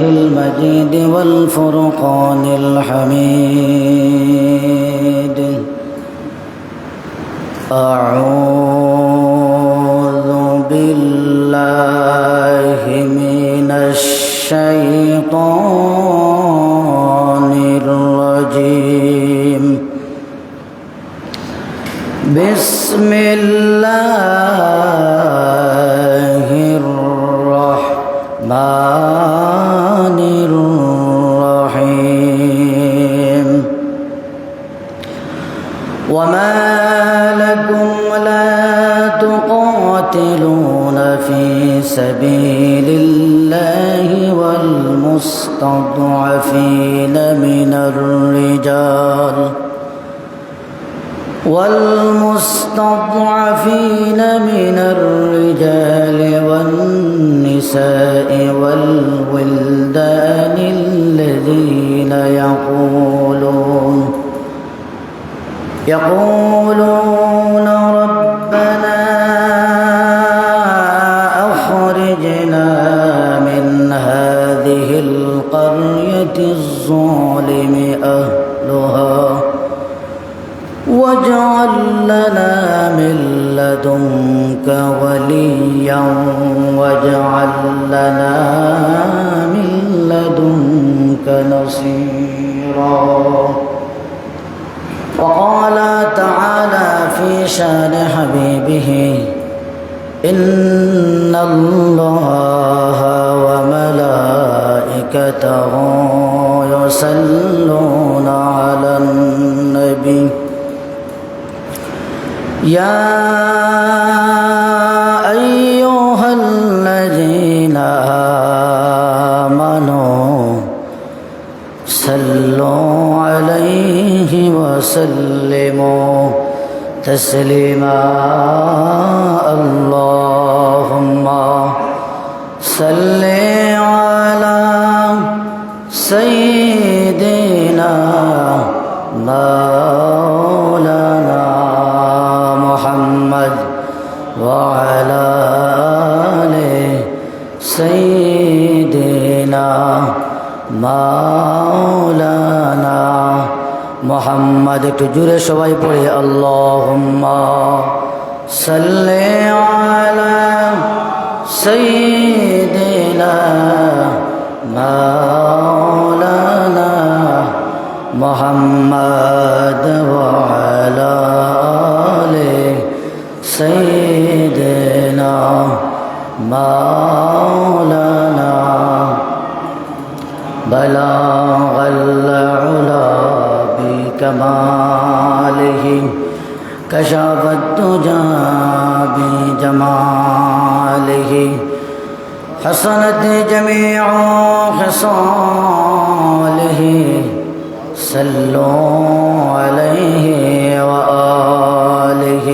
المجيد والفرقان الحميد. أعوذ بالله من الشيطان الرجيم. بسم الله الرحمن الرحيم. وما لكم لا تقاتلون في سبيل الله والمستضعفين من الرجال والنساء والولدان الذين يقولون ربنا أخرجنا من هذه القرية الظالم أهلها واجعل لنا من لدنك وليا واجعل لنا من لدنك نصيرا. وقال تعالى في شان حبيبه: إن الله وملائكته يصلون على النبي يا أيها الذين آمنوا صلوا عليه وسلموا تسليما. اللهم صل على سيدنا مولانا محمد وعلى آل سيدنا مولانا محمد. একটু জোরে সবাই পড়ে আল্লাহুম্মা সাল্লি আলা সাইয়্যিদিনা মাওলানা মুহাম্মদ ওয়া আলা আলি সাইয়্যিদিনা মাওলানা বালাগাল উলা بكماله كشف الدجى بجماله حسنت جميع خصاله صلوا عليه وآله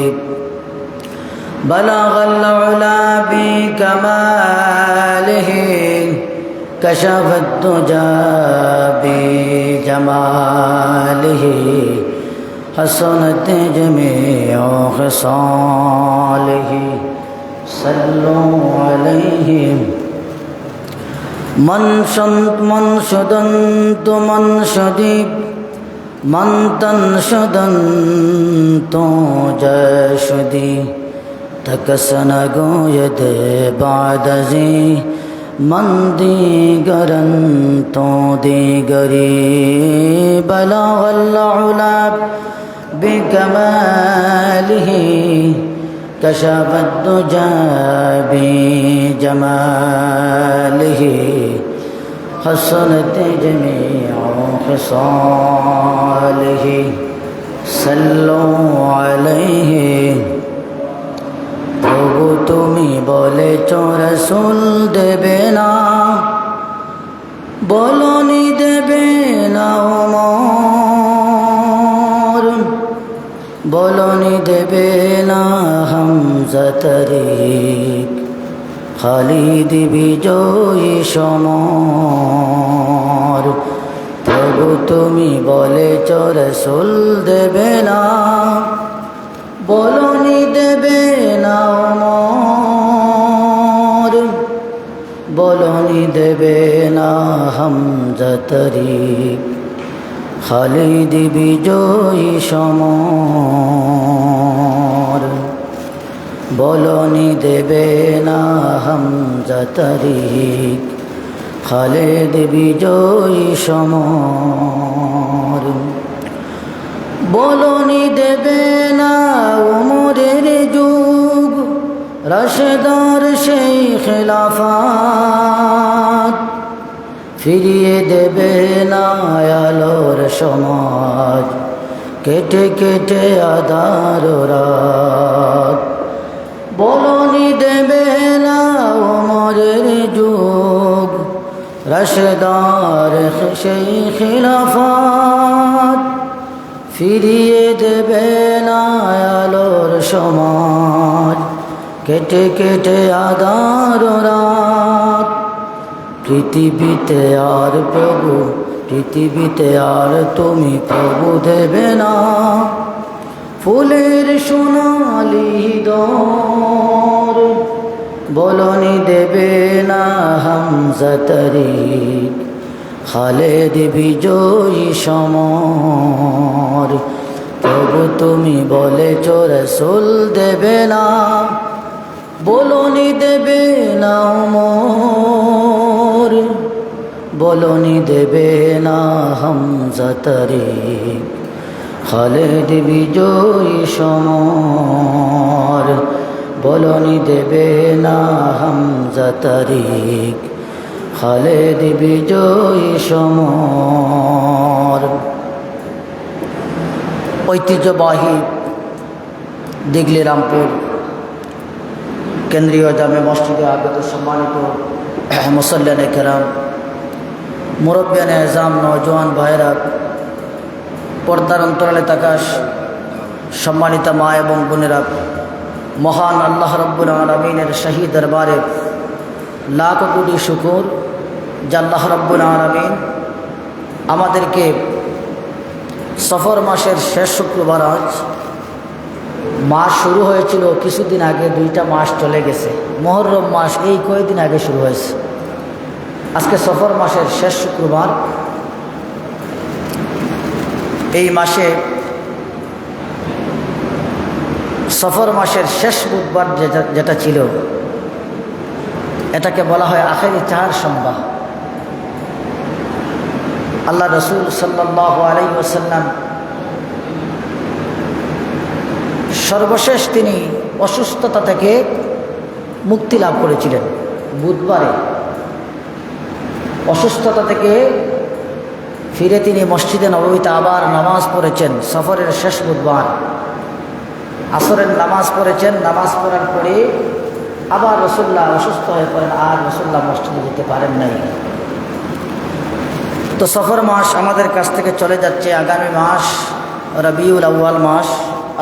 بلغ العلا بكماله كشف الدجى بجماله حسنت جميع خصاله صلوا عليه. من شدنت من تنشدنت جاشدي تكسن گوید بعد زی من دیگرن تو دیگری. بلغ العلا بکماله کشف الدجى بجماله حسنت جميع خصاله صلوا عليه. প্রভু তুমি বলেছ রাসূল দেবে না, বলনি দেবে না ওমর, বলনি দেবে না হামজা তারিক, খালিদ বিজয়ী সমর। প্রভু তুমি বলেছ রাসূল দেবে না, বলনি দেবে না ওমর, বলনি দেবে না হামজা তারিক খালিদ বিজয়ী সমর বলনি দেবে না হামজা তারিক খালিদ বিজয়ী সমর বলনি দেবে না উমরের যুগ রাশেদার সেই খেলাফত ফিরিয়ে দেবে না আলোর সমাজ কেটে কেটে আধার রাত বলনি দেবে না উমরের যুগ রাশেদার সেই খেলাফত ফিরিয়ে দেবে না আলোর সমাজ কেটে কেটে আধার রাত পৃথিবীতে আর প্রভু পৃথিবীতে আর তুমি প্রভু দেবে না ফুলের সোনালি দর বলনি দেবে না হামজা তারিক খালিদ বিজয়ী সমর প্রভু তুমি বলেছ রাসূল দেবে না বলনি দেবে না উমর বলনি দেবে না হামজা তারিক খালিদ বিজয়ী সমর বলনি দেবে না হামজা তারিক খালিদ বিজয়ী সমর ঐতিহ্যবাহী দিগলি রামপুর কেন্দ্রীয় জামে মসজিদে আগত সম্মানিত মুসল্লিয়ানে কেরাম মুরব্বিয়ানে এজাম নওজোয়ান ভাইরা পর্দার অন্তরালে তাকাশ সম্মানিত মা এবং বোনেরা মহান আল্লাহ রাব্বুল আলামিনের শাহী দরবারে লাখ কোটি শুকর যে আল্লাহ রাব্বুল আলামিন আমাদেরকে সফর মাসের শেষ শুক্রবার আজ মাস শুরু হয়েছিল কিছুদিন আগে 2টা মাস চলে গেছে মুহররম মাস এই কয়েকদিন আগে শুরু হয়েছে আজকে সফর মাসের শেষ শুক্রবার এই মাসে সফর মাসের শেষ বুধবার যেটা ছিল এটাকে বলা হয় আখেরি চাহার সন্ধ্যা আল্লাহ রসুল সাল্লাল্লাহু আলাইহি ওয়াসাল্লাম সর্বশেষ তিনি অসুস্থতা থেকে মুক্তি লাভ করেছিলেন বুধবারে অসুস্থতা থেকে ফিরে তিনি মসজিদে নববীতে আবার নামাজ পড়েছেন সফরের শেষ বুধবার আসরের নামাজ পড়েছেন নামাজ পড়ার পরে আবার রাসূলুল্লাহ অসুস্থ হয়ে পড়েন আর রাসূলুল্লাহ মসজিদে যেতে পারেন নাই তো সফর মাস আমাদের কাছ থেকে চলে যাচ্ছে আগামী মাস রবিউল আউয়াল মাস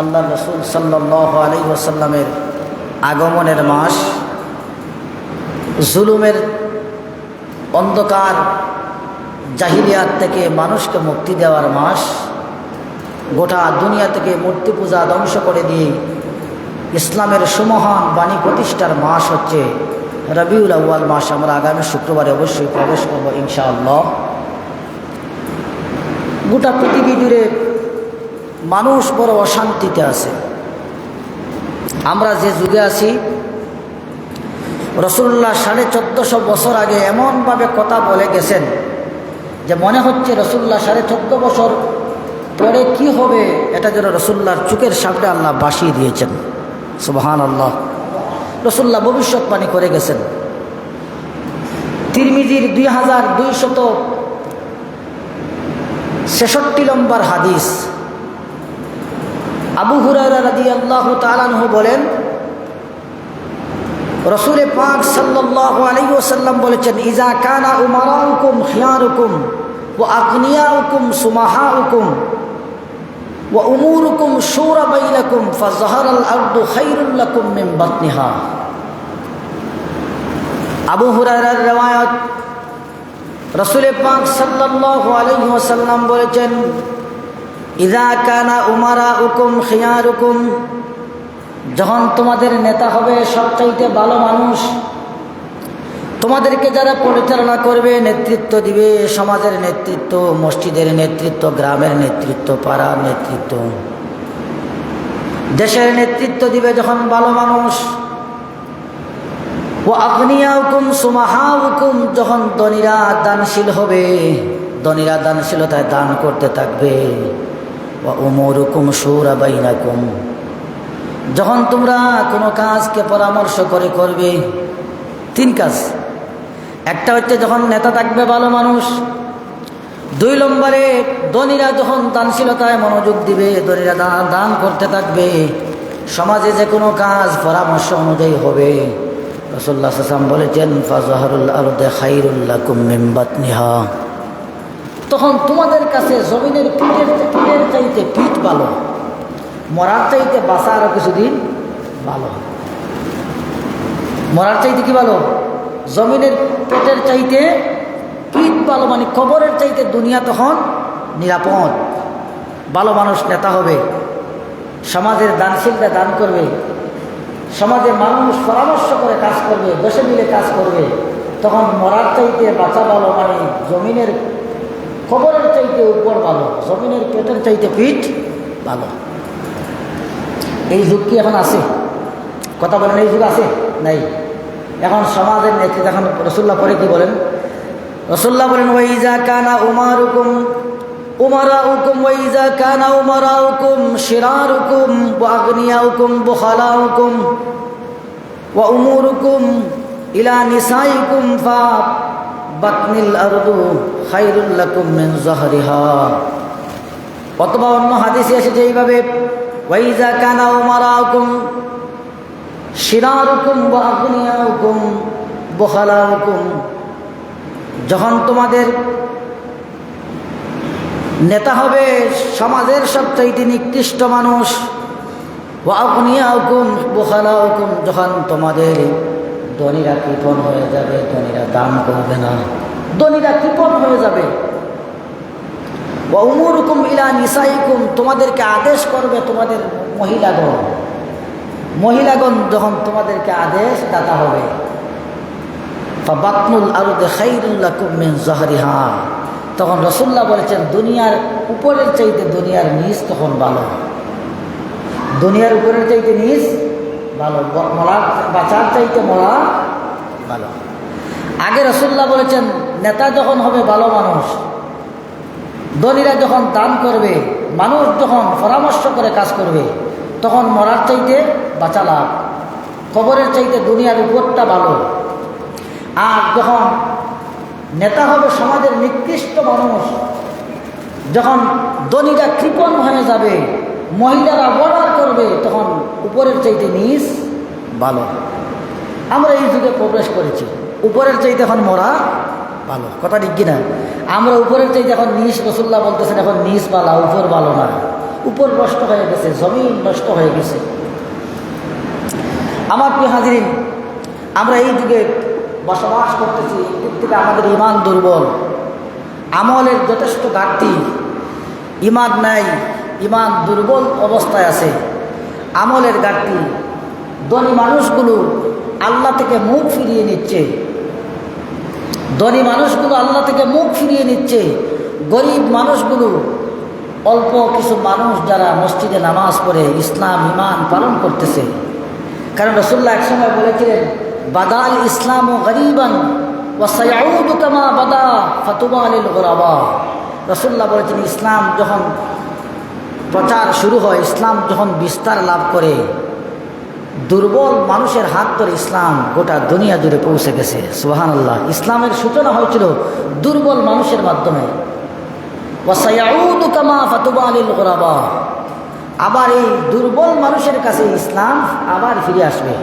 আল্লাহ রসুল সাল্লাল্লাহু আলাইহি ওয়াসাল্লামের আগমনের মাস জুলুমের অন্ধকার জাহিলিয়াত থেকে মানুষকে মুক্তি দেওয়ার মাস গোটা দুনিয়া থেকে মূর্তি পূজা ধ্বংস করে দিয়ে ইসলামের সুমহান বাণী প্রতিষ্ঠার মাস হচ্ছে রবিউল আউয়াল মাস আমরা আগামী শুক্রবারে অবশ্যই প্রবেশ করব ইনশাআল্লাহ গোটা পৃথিবী জুড়ে মানুষ বড় অশান্তিতে আছে আমরা যে যুগে আছি রাসূলুল্লাহ 1450 বছর আগে এমনভাবে কথা বলে গেছেন যে মনে হচ্ছে রাসূলুল্লাহ 14.5 বছর পরে কি হবে এটা যেন রাসূলুল্লাহর চোখের সামনে আল্লাহ ভাসিয়ে দিয়েছেন সুবহানাল্লাহ রাসূলুল্লাহ ভবিষ্যৎবাণী করে গেছেন তিরমিজির 2266 নম্বর হাদিস আবু হুরায়রা রাদিয়াল্লাহু তাআলা আনহু বলেন রাসূল পাক সাল্লাল্লাহু আলাইহি ওয়াসাল্লাম বলেছেন ইজা কানা উমারাউকুম খিয়ারুকুম ওয়া আগনিয়াউকুম সুমাহাউকুম ওয়া উমুরুকুম শুরা বাইনাকুম ফাযাহারাল আরদু খায়রুল লাকুম মিন বাতনিহা আবু হুরায়রার riwayat রাসূল পাক সাল্লাল্লাহু আলাইহি ওয়াসাল্লাম বলেছেন ইজা কানা উমারাউকুম খিয়ারুকুম যখন তোমাদের নেতা হবে সবচাইতে ভালো মানুষ তোমাদেরকে যারা পরিচালনা করবে, নেতৃত্ব দিবে, সমাজের নেতৃত্ব, মসজিদের নেতৃত্ব, গ্রামের নেতৃত্ব, পাড়ার নেতৃত্ব, দেশের নেতৃত্ব দিবে যখন ভালো মানুষ, ও আগনিয়াউকুম সুমাহাউকুম, যখন ধনীরা দানশীল হবে, ধনীরা দানশীলতায় দান করতে থাকবে, ওয়া উমুরুকুম শুরা বাইনাকুম, যখন তোমরা কোনো কাজকে পরামর্শ করে করবে। তিন কাজ, একটা হচ্ছে যখন নেতা থাকবে ভালো মানুষ, 2 নম্বরে ধনীরা যখন দানশীলতায় মনোযোগ দিবে, ধনীরা দান করতে থাকবে, সমাজে যে কোনো কাজ পরামর্শ অনুযায়ী হবে। রাসূলুল্লাহ সাল্লাল্লাহু আলাইহি ওয়াসাল্লাম বলেছেন, ফাজহারুল আরদে খায়রুল লাকুম মিন বাতনিহা, তখন তোমাদের কাছে জমিনের পিঠের চাইতে পিঠ ভালো, মরার চাইতে বাঁচা আরো কিছুদিন ভালো। মরার চাইতে কি ভালো? জমিনের পেটের চাইতে পিঠ ভালো, মানে কবরের চাইতে দুনিয়া তখন নিরাপদ। ভালো মানুষ নেতা হবে, সমাজের দানশীলরা দান করবে, সমাজে মানুষ পরামর্শ করে কাজ করবে, দেশে মিলে কাজ করবে, তখন মরার চাইতে বাঁচা ভালো, মানে জমিনের কবরের চাইতে উপর ভালো, জমিনের পেটের চাইতে পিঠ ভালো। এই যুগ কি এখন আছে? কথা বলেন, এই যুগ আছে? নাই। এখন সমাজের নেতৃত্ব, এখন রাসূলুল্লাহ পরে কি বলেন? রাসূলুল্লাহ বলেন, ওয়াইজা কানা উমারুকুম উমারাউকুম ওয়াইজা কানা উমারাউকুম শিরারুকুম ওয়া আগনিয়াউকুম বুখালাউকুম ওয়া উমুরুকুম ইলা নিসাইকুম ফা বাতনিল আরদু খায়রুল লাকুম মিন যহরিহা। অথবা অন্য হাদিসে এসেছে এইভাবে, ওয়াইজা কানা উমারাউকুম শিরারুকুম ওয়া আগনিয়াউকুম বুখালাউকুম, যখন তোমাদের নেতা হবে সমাজের সবচাইতে নিকৃষ্ট মানুষ, ওয়া আগনিয়াউকুম বুখালাউকুম, যখন তোমাদের ধনীরা কৃপণ হয়ে যাবে, ধনীরা দান করবে না, ধনীরা কৃপণ হয়ে যাবে, ওয়া উমুরুকুম ইলা নিসাইকুম, তোমাদেরকে আদেশ করবে তোমাদের মহিলাগণ যখন তোমাদেরকে আদেশ দাতা হবে, ফাবাতনুল আরদি খায়রুল লাকুম মিন যহরিহা, তখন রাসূলুল্লাহ বলেছেন দুনিয়ার উপরের চাইতে দুনিয়ার নিচ তখন ভালো, দুনিয়ার উপরের চাইতে নিচ ভালো, বাঁচার চাইতে মরা ভালো। আগে রাসূলুল্লাহ বলেছেন নেতা যখন হবে ভালো মানুষ, ধনীরা যখন দান করবে, মানুষ যখন পরামর্শ করে কাজ করবে, তখন মরার চাইতে বাঁচা লাভ, কবরের চাইতে দুনিয়ার উপরটা ভালো। আর যখন নেতা হবে সমাজের নিকৃষ্ট মানুষ, যখন ধনীরা কৃপণ হয়ে যাবে, মহিলারা অর্ডার করবে, তখন উপরের চাইতে নিচ ভালো। আমরা এই যুগে প্রবেশ করেছি, উপরের চাইতে এখন মরা ভালো। কথা ঠিক কিনা? আমরা উপরের চাইতে এখন নিচ, রাসূলুল্লাহ বলতেছেন এখন নিচ ভালো, উপর ভালো না। উপর নষ্ট হয়ে গেছে, জমিন নষ্ট হয়ে গেছে। আমার প্রিয় হাজিরিন, আমরা এই যুগে বসবাস করতেছি, এর থেকে আমাদের ইমান দুর্বল, আমলের যথেষ্ট ঘাটতি, ইমান নাই, ইমান দুর্বল অবস্থায় আছে, আমলের ঘাটতি। ধনী মানুষগুলো আল্লাহ থেকে মুখ ফিরিয়ে নিচ্ছে, ধনী মানুষগুলো আল্লাহ থেকে মুখ ফিরিয়ে নিচ্ছে। গরিব মানুষগুলো, অল্প কিছু মানুষ যারা মসজিদে নামাজ পড়ে ইসলাম ইমান পালন করতেছে। কারণ রাসূলুল্লাহ একসময় বলেছিলেন, বাদাল ইসলাম ও গরিবান ওয়া সায়াউদু কামা বাদা ফাতুবা লিল গুরাবা। রাসূলুল্লাহ বলেছেন ইসলাম যখন প্রচার শুরু হয়, ইসলাম যখন বিস্তার লাভ করে, দুর্বল মানুষের হাত ধরে ইসলাম গোটা দুনিয়া জুড়ে পৌঁছে গেছে। সুবহানাল্লাহ। ইসলামের সূচনা হয়েছিল দুর্বল মানুষের মাধ্যমে। ওয়া সায়াউদু কামা ফাতুবা লিল গুরাবা, আবার এই দুর্বল মানুষের কাছে ইসলাম আবার ফিরে আসবে।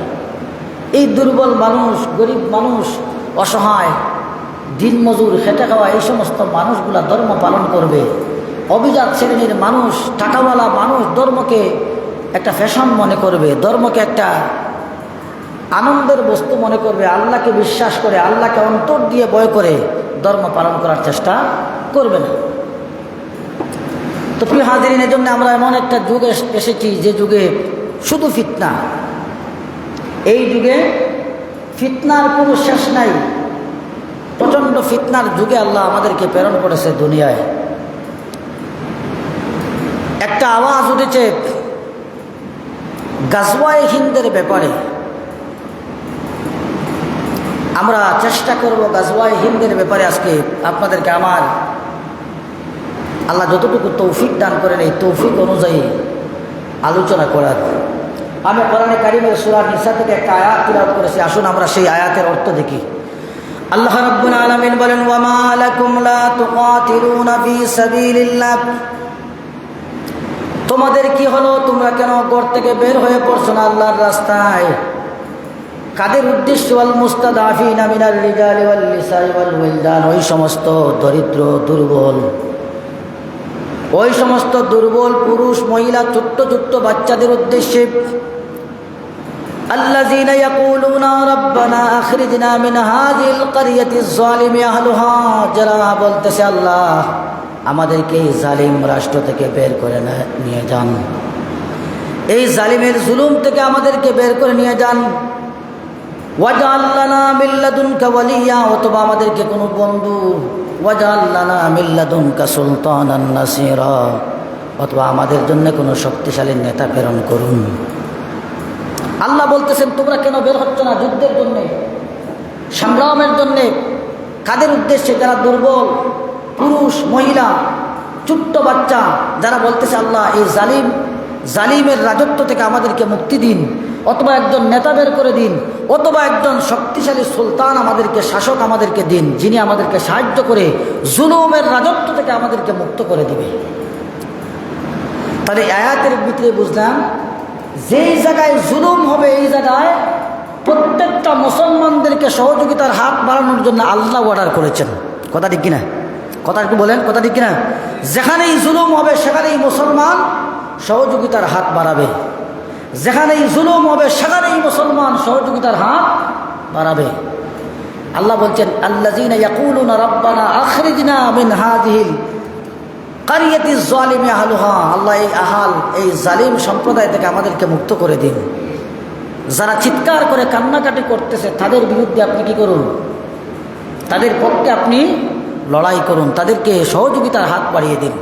এই দুর্বল মানুষ, গরিব মানুষ, অসহায়, দিনমজুর, খেটে খাওয়া এই সমস্ত মানুষগুলা ধর্ম পালন করবে। অভিজাত শ্রেণীর মানুষ, টাকাওয়ালা মানুষ ধর্মকে একটা ফ্যাশন মনে করবে, ধর্মকে একটা আনন্দের বস্তু মনে করবে, আল্লাহকে বিশ্বাস করে, আল্লাহকে অন্তর দিয়ে ভয় করে ধর্ম পালন করার চেষ্টা করবে না। তো প্রিয় হাজিরিন, এর জন্য আমরা এমন একটা যুগে এসেছি যে যুগে শুধু ফিতনা। এই যুগে ফিতনার কোনো শেষ নাই। ফিতনার যুগে আল্লাহ আমাদেরকে প্রেরণ করেছে দুনিয়ায়। একটা আওয়াজ উঠেছে গাজওয়ায়ে হিন্দের ব্যাপারে। আমরা চেষ্টা করব গাজওয়ায়ে হিন্দের ব্যাপারে আজকে আপনাদেরকে আমার আল্লাহ যতটুকু তৌফিক দান করেন এই তৌফিক অনুযায়ী আলোচনা করার। আমি কোরআনে কারিমের সূরা নিসা থেকে একটা আয়াত তিলাওয়াত করেছি, আসুন আমরা সেই আয়াতের অর্থ দেখি। আল্লাহ রাব্বুল আলামিন বলেন, ওয়া মা লাকুম লা তুকাতিলুনা ফি সাবিলিল্লাহ, তোমাদের কি হলো, তোমরা কেন ঘর থেকে বের হয়ে পড়ছো না আল্লাহর রাস্তায়? কাদের উদ্দেশ্য? ওয়াল মুস্তাদাফিনা মিনার রিজালি ওয়াল নিসাই ওয়াল ওয়িলদান, ওই সমস্ত দরিদ্র দুর্বল, ওই সমস্ত দুর্বল পুরুষ মহিলা ছোট্ট ছোট্ট বাচ্চাদের উদ্দেশ্যে। আল্লাযীনা ইয়াকুলুনা রাব্বানা আখরিজনা মিন হাযিহিল ক্বরিয়াতিজ যালিমি আহলুহা, যারা বলতেছে আল্লাহ আমাদেরকে এই জালিম রাষ্ট্র থেকে বের করে নিয়ে যান, এই জালিমের জুলুম থেকে আমাদেরকে বের করে নিয়ে যান। ওয়াজআল লানা মিন লাদুনকা ওয়ালিয়া, অথবা আমাদেরকে কোনো বন্ধু, ওয়াজআল লানা মিন লাদুনকা সুলতানান নাসীরা, অথবা আমাদের জন্য কোনো শক্তিশালী নেতা প্রেরণ করুন। আল্লাহ বলতেছেন তোমরা কেন বের হচ্ছ না যুদ্ধের জন্যে, সংগ্রামের জন্যে? কাদের উদ্দেশ্যে? যারা দুর্বল পুরুষ মহিলা ছোট্ট বাচ্চা, যারা বলতেছে আল্লাহ এই জালিমের রাজত্ব থেকে আমাদেরকে মুক্তি দিন, অথবা একজন নেতা বের করে দিন, অথবা একজন শক্তিশালী সুলতান আমাদেরকে, শাসক আমাদেরকে দিন, যিনি আমাদেরকে সাহায্য করে জুলুমের রাজত্ব থেকে আমাদেরকে মুক্ত করে দিবে। তাহলে আয়াতের ভিতরে বুঝলাম যেই জায়গায় জুলুম হবে এই জায়গায় প্রত্যেকটা মুসলমানদেরকে সহযোগিতার হাত বাড়ানোর জন্য আল্লাহ অর্ডার করেছেন। কথা ঠিক কিনা? কথা একটু বলেন, কথা ঠিক কিনা? যেখানেই জুলুম হবে সেখানেই মুসলমান সহযোগিতার হাত বাড়াবে, যেখানেই জুলুম হবে সেখানেই মুসলমান সহযোগিতার হাত বাড়াবে। আল্লাহ বলছেন আল্লাযীনা ইয়াকুলুনা রাব্বানা আখরিজনা মিন হাযিহিল ক্বরিয়াতিজ যালিমি আহলুহা, আল্লাহ এই জালিম সম্প্রদায় থেকে আমাদেরকে মুক্ত করে দিন। যারা চিৎকার করে কান্নাকাটি করতেছে তাদের বিরুদ্ধে আপনি কি করুন? তাদের পক্ষে আপনি লড়াই করুন, তাদেরকে সহযোগিতার হাত বাড়িয়ে দিন।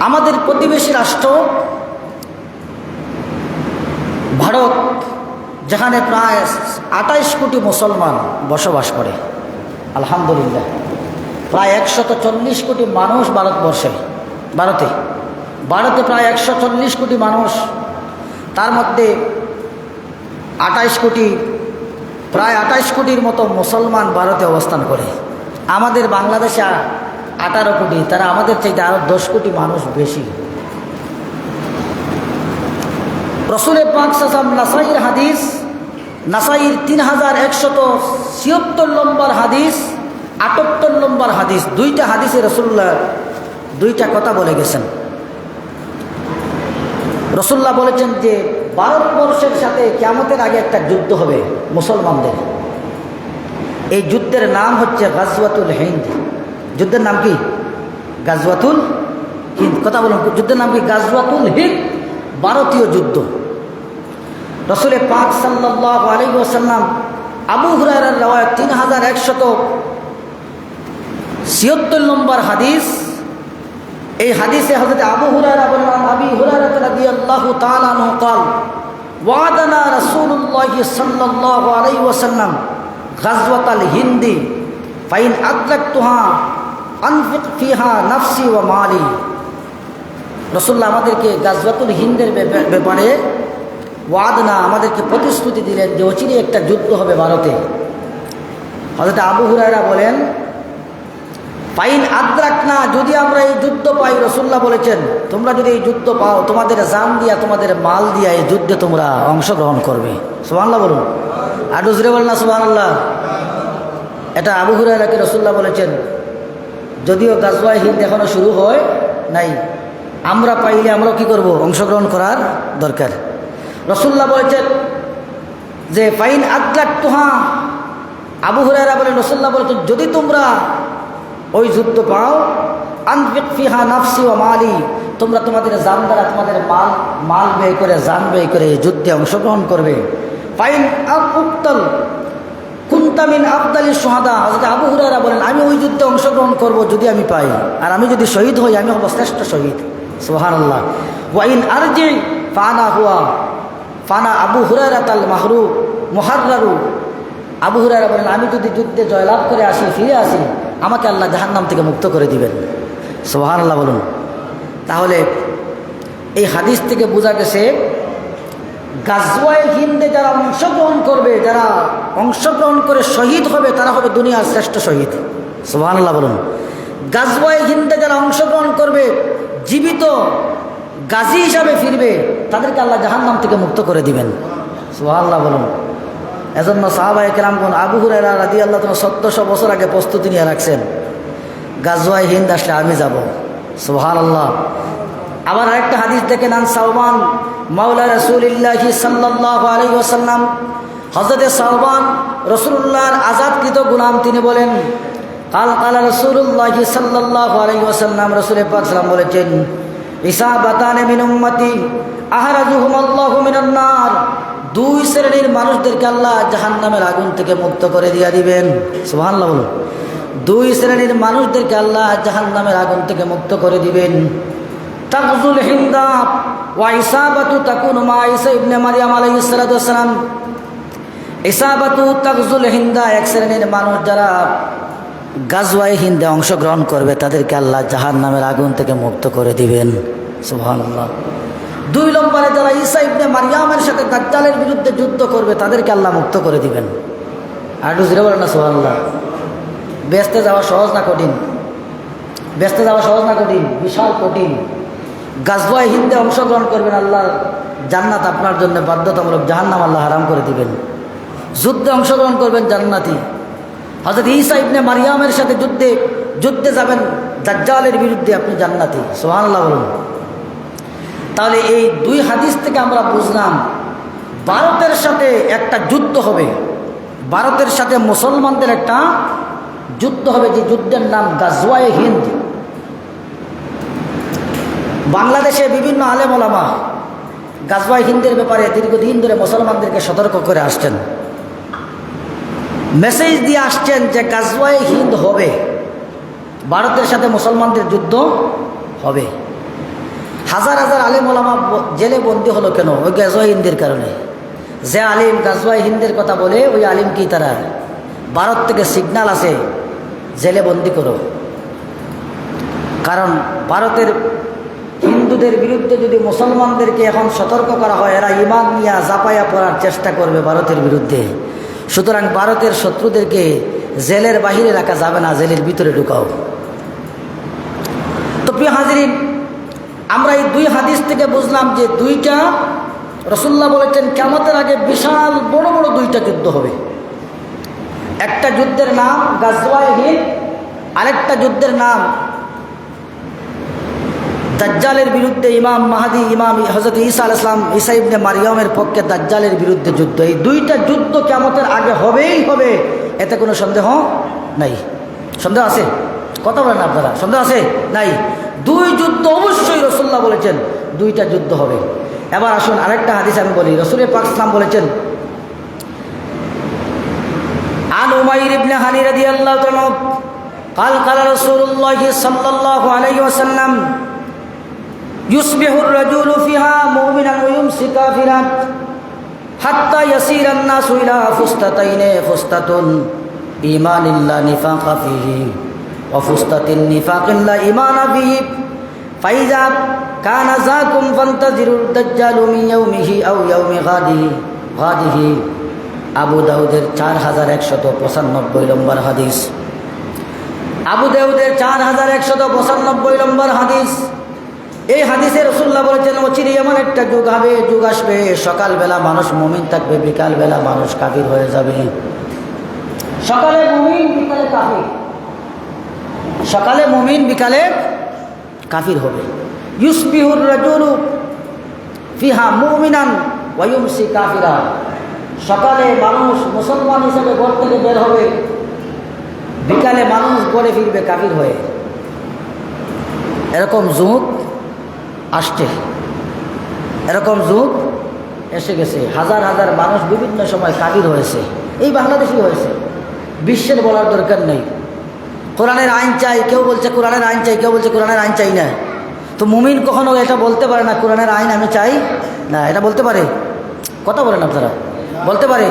আমাদের প্রতিবেশী রাষ্ট্র ভারত, যেখানে প্রায় 28 কোটি মুসলমান বসবাস করে, আলহামদুলিল্লাহ, প্রায় 140 কোটি মানুষ ভারতে প্রায় 140 কোটি মানুষ, তার মধ্যে 28 কোটি, প্রায় 28 কোটির মতো মুসলমান ভারতে অবস্থান করে। আমাদের বাংলাদেশে 18 কোটি, তারা আমাদের চাইতে আরও 10 কোটি মানুষ বেশি। রসুল পাক সাল্লাল্লাহু আলাইহি ওয়াসাল্লাম নাসাইর হাদিস, নাসাইর 3176 নম্বর হাদিস, 78 নম্বর হাদিস, দুইটা হাদিসে রসুল্লাহ দুইটা কথা বলে গেছেন। রসুল্লাহ বলেছেন যে ভারতবর্ষের সাথে কিয়ামতের আগে একটা যুদ্ধ হবে মুসলমানদের। এই যুদ্ধের নাম হচ্ছে গাজওয়াতুল হিন্দ। যুদ্ধের নাম কি? গাজওয়াতুল হিন্দ। কথা বলুন, যুদ্ধের নাম কি? গাজওয়াতুল হিন্দ, ভারতীয় যুদ্ধ। রসুল পাক সাল্লাল্লাহু আলাইহি ওয়াসাল্লাম আবু হুরায়রার রওয়ায়াত 3176 নম্বর হাদিস। এই হাদিসে হযরত আবু হুরায়রা বলেন, আবি হুরায়রা রাদিয়াল্লাহু তাআলা আনহু قال ওয়াদানা রাসূলুল্লাহ সাল্লাল্লাহু আলাইহি ওয়াসাল্লাম গাজওয়াতুল হিন্দ ফাইন আদরাকতুহা আনফিক ফিহা নাফসি ওয়া মালি। রাসূলুল্লাহ আমাদেরকে গাজওয়াতুল হিন্দের ব্যাপারে ওয়াদনা, আমাদেরকে প্রতিশ্রুতি দিলেন যে অচিরে একটা যুদ্ধ হবে ভারতে। হযরত আবু হুরায়রা বলেন, ফাইন আদরাকনা, যদি আমরা এই যুদ্ধ পাই, রাসূলুল্লাহ বলেছেন তোমরা যদি এই যুদ্ধ পাও, তোমাদের জান দিয়া তোমাদের মাল দিয়া এই যুদ্ধে তোমরা অংশগ্রহণ করবে। সুবহানাল্লাহ বলুন, আর জোরে বলেন না সুবহানাল্লাহ। এটা আবু হুরায়রাকে রাসূলুল্লাহ বলেছেন, যদিও গাজওয়ায়ে হিন্দ এখনো শুরু হয় নাই, আমরা পাইলে আমরাও কি করব? অংশগ্রহণ করার দরকার। রাসূলুল্লাহ বলেছেন যে ফাইন আদরাকতুহা, আবু হুরায়রা বলেন রাসূলুল্লাহ বলেছেন যদি তোমরা ওই যুদ্ধ পাও, আনফিক ফিহা নাফসি ওয়া মালি, তোমরা তোমাদের জান দ্বারা তোমাদের মাল ব্যয় করে, জান ব্যয় করে যুদ্ধে অংশগ্রহণ করবে। ফাইন আকুতাল কুন কুনতা মিন আফদালিশ শুহাদা। হযরত আবু হুরায়রা বলেন, আমি ওই যুদ্ধে অংশগ্রহণ করব যদি আমি পাই, আর আমি যদি শহীদ হই আমি হব শ্রেষ্ঠ শহীদ। সুবহানাল্লাহ। ওয়া ইন আরজি ফানা হুয়া ফানা আবু হুরায়রা তাল মাহরু মুহাররারু। আবু হুরায়রা বলেন, আমি যদি যুদ্ধে জয়লাভ করে আসি, ফিরে আসি, আমাকে আল্লাহ জাহান্নাম থেকে মুক্ত করে দিবেন। সুবহানাল্লাহ বলুন। তাহলে এই হাদিস থেকে বোঝা গেছে গাজওয়ায়ে হিন্দে যারা অংশগ্রহণ করবে, যারা অংশগ্রহণ করে শহীদ হবে, তারা হবে দুনিয়ার শ্রেষ্ঠ শহীদ। সুবহানাল্লাহ বলুন। গাজওয়ায়ে হিন্দে যারা অংশগ্রহণ করবে, জীবিত গাজী হিসাবে ফিরবে, তাদেরকে আল্লাহ জাহান্নাম থেকে মুক্ত করে দিবেন। সুবহানাল্লাহ বলুন। এজন্য সাহাবায়ে কেরামগণ আবু হুরায়রা রাদিয়াল্লাহু তাআলা ১৪০০ বছর আগে প্রস্তুতি নিয়ে রাখছেন, গাজওয়ায়ে হিন্দ আসলে আমি যাব। সুবহানাল্লাহ। আবার আরেকটা হাদিস দেখেন, আন সাওবান মাওলা রাসূলিল্লাহি সাল্লাল্লাহু আলাইহি ওয়াসাল্লাম, হযরতে সাওবান রাসূলুল্লাহর আযাদকৃত গোলাম, তিনি বলেন, কাল কালা রাসূলুল্লাহি সাল্লাল্লাহু আলাইহি ওয়াসাল্লাম, রাসূল পাক সাল্লাল্লাহু আলাইহি ওয়াসাল্লাম বলেছেন, ইসাবাতানে মিন উম্মতি আহরাজুহুমুল্লাহু মিনান নার। দুই শ্রেণীর মানুষদেরকে আল্লাহ জাহান্নামের আগুন থেকে মুক্ত করে দিয়ে দিবেন। সুবহানাল্লাহ বলুন। দুই শ্রেণীর মানুষদেরকে আল্লাহ জাহান্নামের আগুন থেকে মুক্ত করে দিবেন। তাগজুল হিন্দা ওয়া ইসাবাতু তাকুনু মা ঈসা ইবনে মারইয়াম আলাইহিস সালাতু ওয়াস সালাম। ইসাবাতু তাগজুল হিন্দা, এক শ্রেণীর মানুষ যারা গাজওয়ায়ে হিন্দে অংশগ্রহণ করবে, তাদেরকে আল্লাহ জাহান্নামের আগুন থেকে মুক্ত করে দিবেন। সুবহানাল্লাহ। দুই নম্বরে যারা ঈসা ইবনে মারইয়ামের সাথে দাজ্জালের বিরুদ্ধে যুদ্ধ করবে, তাদেরকে আল্লাহ মুক্ত করে দিবেন। আর জোরে বলেন না সুবহানাল্লাহ। বেহেশতে যাওয়া সহজ না কঠিন? বেহেশতে যাওয়া সহজ না কঠিন? বিশাল কঠিন। গাজওয়ায়ে হিন্দে অংশগ্রহণ করবেন, আল্লাহ জান্নাত আপনার জন্য বাধ্যতামূলক, জাহান্নাম আল্লাহ হারাম করে দিবেন। যুদ্ধে অংশগ্রহণ করবেন, জান্নাতি। হযরত ঈসা ইবনে মারইয়ামের সাথে যুদ্ধে যাবেন দাজ্জালের বিরুদ্ধে, আপনি জান্নাতি। সুবহানাল্লাহ বলুন। তাহলে এই দুই হাদিস থেকে আমরা বুঝলাম ভারতের সাথে একটা যুদ্ধ হবে, ভারতের সাথে মুসলমানদের একটা যুদ্ধ হবে, যে যুদ্ধের নাম গাজওয়ায়ে হিন্দ। বাংলাদেশে বিভিন্ন আলেম ওলামা গাজওয়ায়ে হিন্দের ব্যাপারে দীর্ঘদিন ধরে মুসলমানদেরকে সতর্ক করে আসছেন, মেসেজ দিয়ে আসছেন যে গাজওয়ায়ে হিন্দ হবে, ভারতের সাথে মুসলমানদের যুদ্ধ হবে। হাজার হাজার আলেম ওলামা জেলে বন্দী হলো কেন? ওই গাজওয়ায়ে হিন্দের কারণে। যে আলিম গাজওয়ায়ে হিন্দের কথা বলে, ওই আলিমকেই তারা ভারত থেকে সিগন্যাল আছে, জেলে বন্দী করো। কারণ ভারতের হিন্দুদের বিরুদ্ধে যদি মুসলমানদেরকে এখন সতর্ক করা হয়, এরা ইমান নিয়ে জাপায়া পড়ার চেষ্টা করবে ভারতের বিরুদ্ধে। সুতরাং ভারতের শত্রুদেরকে জেলের বাহিরে রাখা যাবে না, জেলের ভিতরে ঢুকাও। তো প্রিয় হাজিরিন, আমরা এই দুই হাদিস থেকে বুঝলাম যে দুইটা রাসূলুল্লাহ বলেছেন কিয়ামতের আগে বিশাল বড় বড় দুইটা যুদ্ধ হবে। একটা যুদ্ধের নাম গাজওয়ায়ে হিন্দ, আরেকটা যুদ্ধের নাম দাজ্জালের বিরুদ্ধে ইমাম মাহদী, ইমাম হযরত ঈসা আলাইহিস সালাম, ঈসা ইবনে মারইয়ামের পক্ষে দাজ্জালের বিরুদ্ধে যুদ্ধ। এই দুইটা যুদ্ধ কিয়ামতের আগে হবেই হবে, এতে কোনো সন্দেহ নাই। সন্দেহ আছে? কথা বলেন আপনারা, সন্দেহ আছে? নাই। দুই যুদ্ধ অবশ্যই রাসূলুল্লাহ বলেছেন, দুইটা যুদ্ধ হবে। এবার আসুন আরেকটা হাদিস আমি বলি। রাসূল পাক সাল্লাল্লাহু বলেছেন, আন উমাইর ইবনে হানি রাদিয়াল্লাহু তাআলা قال قال رسول الله صلى الله عليه وسلم يصبح الرجل فيها مؤمنا ويمسي كافرا حتى يسير الناس إلى فستتين فستة إيمان لا نفاق فيه وفستة النفاق لا إيمان فيه فإذا كان ذاكم فانتظروا الدجال من يومه أو يوم غاده আবু দাউদের 4195 নম্বর হাদিস। আবু দাউদের 4195 নম্বর হাদিস। এই হাদিসে রাসূলুল্লাহ বলেছেন, অচিরে এমন একটা যুগ হবে, যুগ আসবে, সকালবেলা মানুষ মুমিন থাকবে, বিকালবেলা মানুষ কাফির হয়ে যাবে। সকালে মুমিন, বিকালে কাফির। সকালে মুমিন, বিকালে কাফির হবে। ইউসবিহুর রাজুলু ফিহা মুমিনান ওয়া ইউমসি কাফিরা। সকালে মানুষ মুসলমান হিসেবে ঘর থেকে বের হবে, বিকালে মানুষ ঘরে ফিরবে কাফির হয়ে। এরকম যুগ আসছে, এরকম যুগ এসে গেছে। হাজার হাজার মানুষ বিভিন্ন সময় কাফির হয়েছে, এই বাংলাদেশেই হয়েছে। বিশ্বের বলার দরকার নেই। কোরআনের আইন চাই, কেউ বলছে কোরআনের আইন চাই, কেউ বলছে কোরআনের আইন চাই না। তো মুমিন কখনো এটা বলতে পারে না কোরআনের আইন আমি চাই না। এটা বলতে পারে? কথা বলেন আপনারা, বলতে পারে?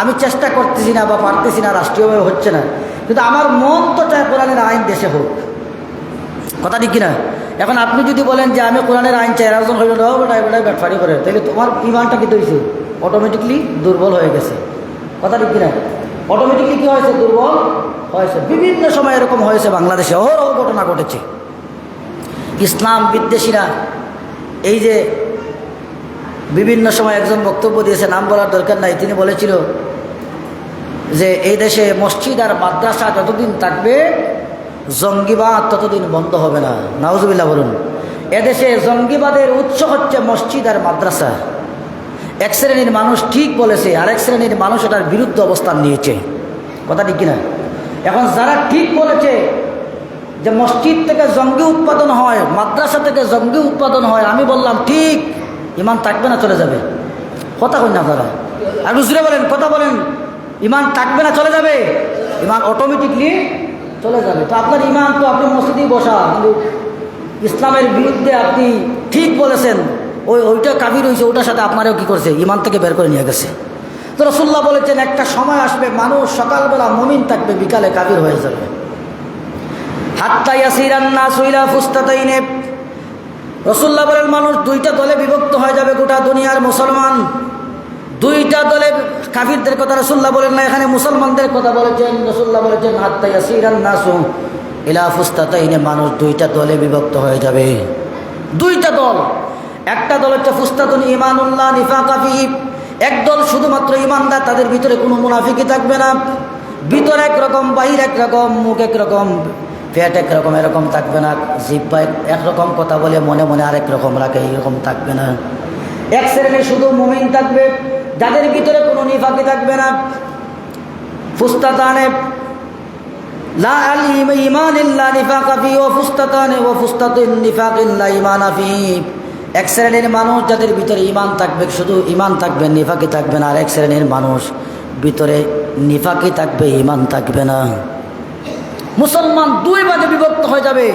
আমি চেষ্টা করতেছি না বা পারতেছি না, রাষ্ট্রীয়ভাবে হচ্ছে না, কিন্তু আমার মন তো চায় কোরআনের আইন দেশে হোক। কথা ঠিক কিনা? এখন আপনি যদি বলেন যে আমি কোরআনের আইন চাই, রাজন হইল ব্যাটফারি করে, তাহলে তোমার ইমানটা কি হয়েছে? অটোমেটিকলি দুর্বল হয়ে গেছে। কথা ঠিক কিনা? অটোমেটিকলি কী হয়েছে? দুর্বল হয়েছে। বিভিন্ন সময় এরকম হয়েছে, বাংলাদেশে অহরহ ঘটনা ঘটেছে। ইসলাম বিদ্বেষীরা এই যে বিভিন্ন সময় একজন বক্তব্য দিয়েছে, নাম বলার দরকার নাই, তিনি বলেছিল যে এই দেশে মসজিদ আর মাদ্রাসা যতদিন থাকবে জঙ্গিবাদ ততদিন বন্ধ হবে না। নাউজুবিল্লাহ বলুন। এদেশে জঙ্গিবাদের উৎস হচ্ছে মসজিদ আর মাদ্রাসা। এক শ্রেণীর মানুষ ঠিক বলেছে, আরেক শ্রেণীর মানুষ এটার বিরুদ্ধে অবস্থান নিয়েছে। কথা ঠিক কিনা? এখন যারা ঠিক বলেছে যে মসজিদ থেকে জঙ্গি উৎপাদন হয়, মাদ্রাসা থেকে জঙ্গি উৎপাদন হয়, আমি বললাম ঠিক, ইমান থাকবে না চলে যাবে? কথা কই না আপনারা? আর বুঝলে বলেন, কথা বলেন, ইমান থাকবে না চলে যাবে? ইমান অটোমেটিকলি চলে যাবে। তো আপনার ইমান তো আপনি মসজিদেই বসা, কিন্তু ইসলামের বিরুদ্ধে আপনি ঠিক বলেছেন, ওইটা কাফির হয়েছে, ওটার সাথে আপনারও কী করছে? ইমান থেকে বের করে নিয়ে গেছে। তো রাসূলুল্লাহ বলেছেন একটা সময় আসবে মানুষ সকালবেলা মুমিন থাকবে, বিকালে কাফির হয়ে যাবে। হাত্তা ইয়াসিরান নাসু ইলা ফুস্তাতাইনে, রাসূলুল্লাহ বলেন মানুষ দুইটা দলে বিভক্ত হয়ে যাবে। গোটা দুনিয়ার মুসলমান দুইটা দলে, কাফিরদের কথা রাসূলুল্লাহ বলেন না, এখানে মুসলমানদের কথা বলেছেন। রাসূলুল্লাহ বলেছেন হাত্তা ইয়াসিরান নাসু ইলা ফুস্তাতাইনে, মানুষ দুইটা দলে বিভক্ত হয়ে যাবে। দুইটা দল, একটা দল হচ্ছে ফুস্তাতুন ঈমানুল্লাহ নিফাকা ফিহি, একদল শুধুমাত্র ইমানদার, তাদের ভিতরে কোনো মুনাফিকি থাকবে না। ভিতরে একরকম, বাহির একরকম, মুখ একরকম, পেট একরকম, এরকম থাকবে না। জিহ্বা একরকম কথা বলে মনে মনে আরেক রকম রাখে, এরকম থাকবে না। এক শ্রেণীর শুধু মুমিন থাকবে, যাদের ভিতরে কোনো নিফাকি থাকবে না। ফুস্তাতানে লা আল ঈমান ইল্লা নিফাকা ফি ওয়া ফুস্তাতানে ওয়া ফুস্তাতুন নিফাক ইল্লা ঈমানা ফি, এক শ্রেণীর মানুষ যাদের ভিতরে ইমান থাকবে, শুধু ইমান থাকবে, নিফাকি থাকবে না। আর এক শ্রেণীর মানুষ ভিতরে নিফাকি থাকবে, ইমান থাকবে না। মুসলমান দুই ভাগে বিভক্ত হয়ে যাবে।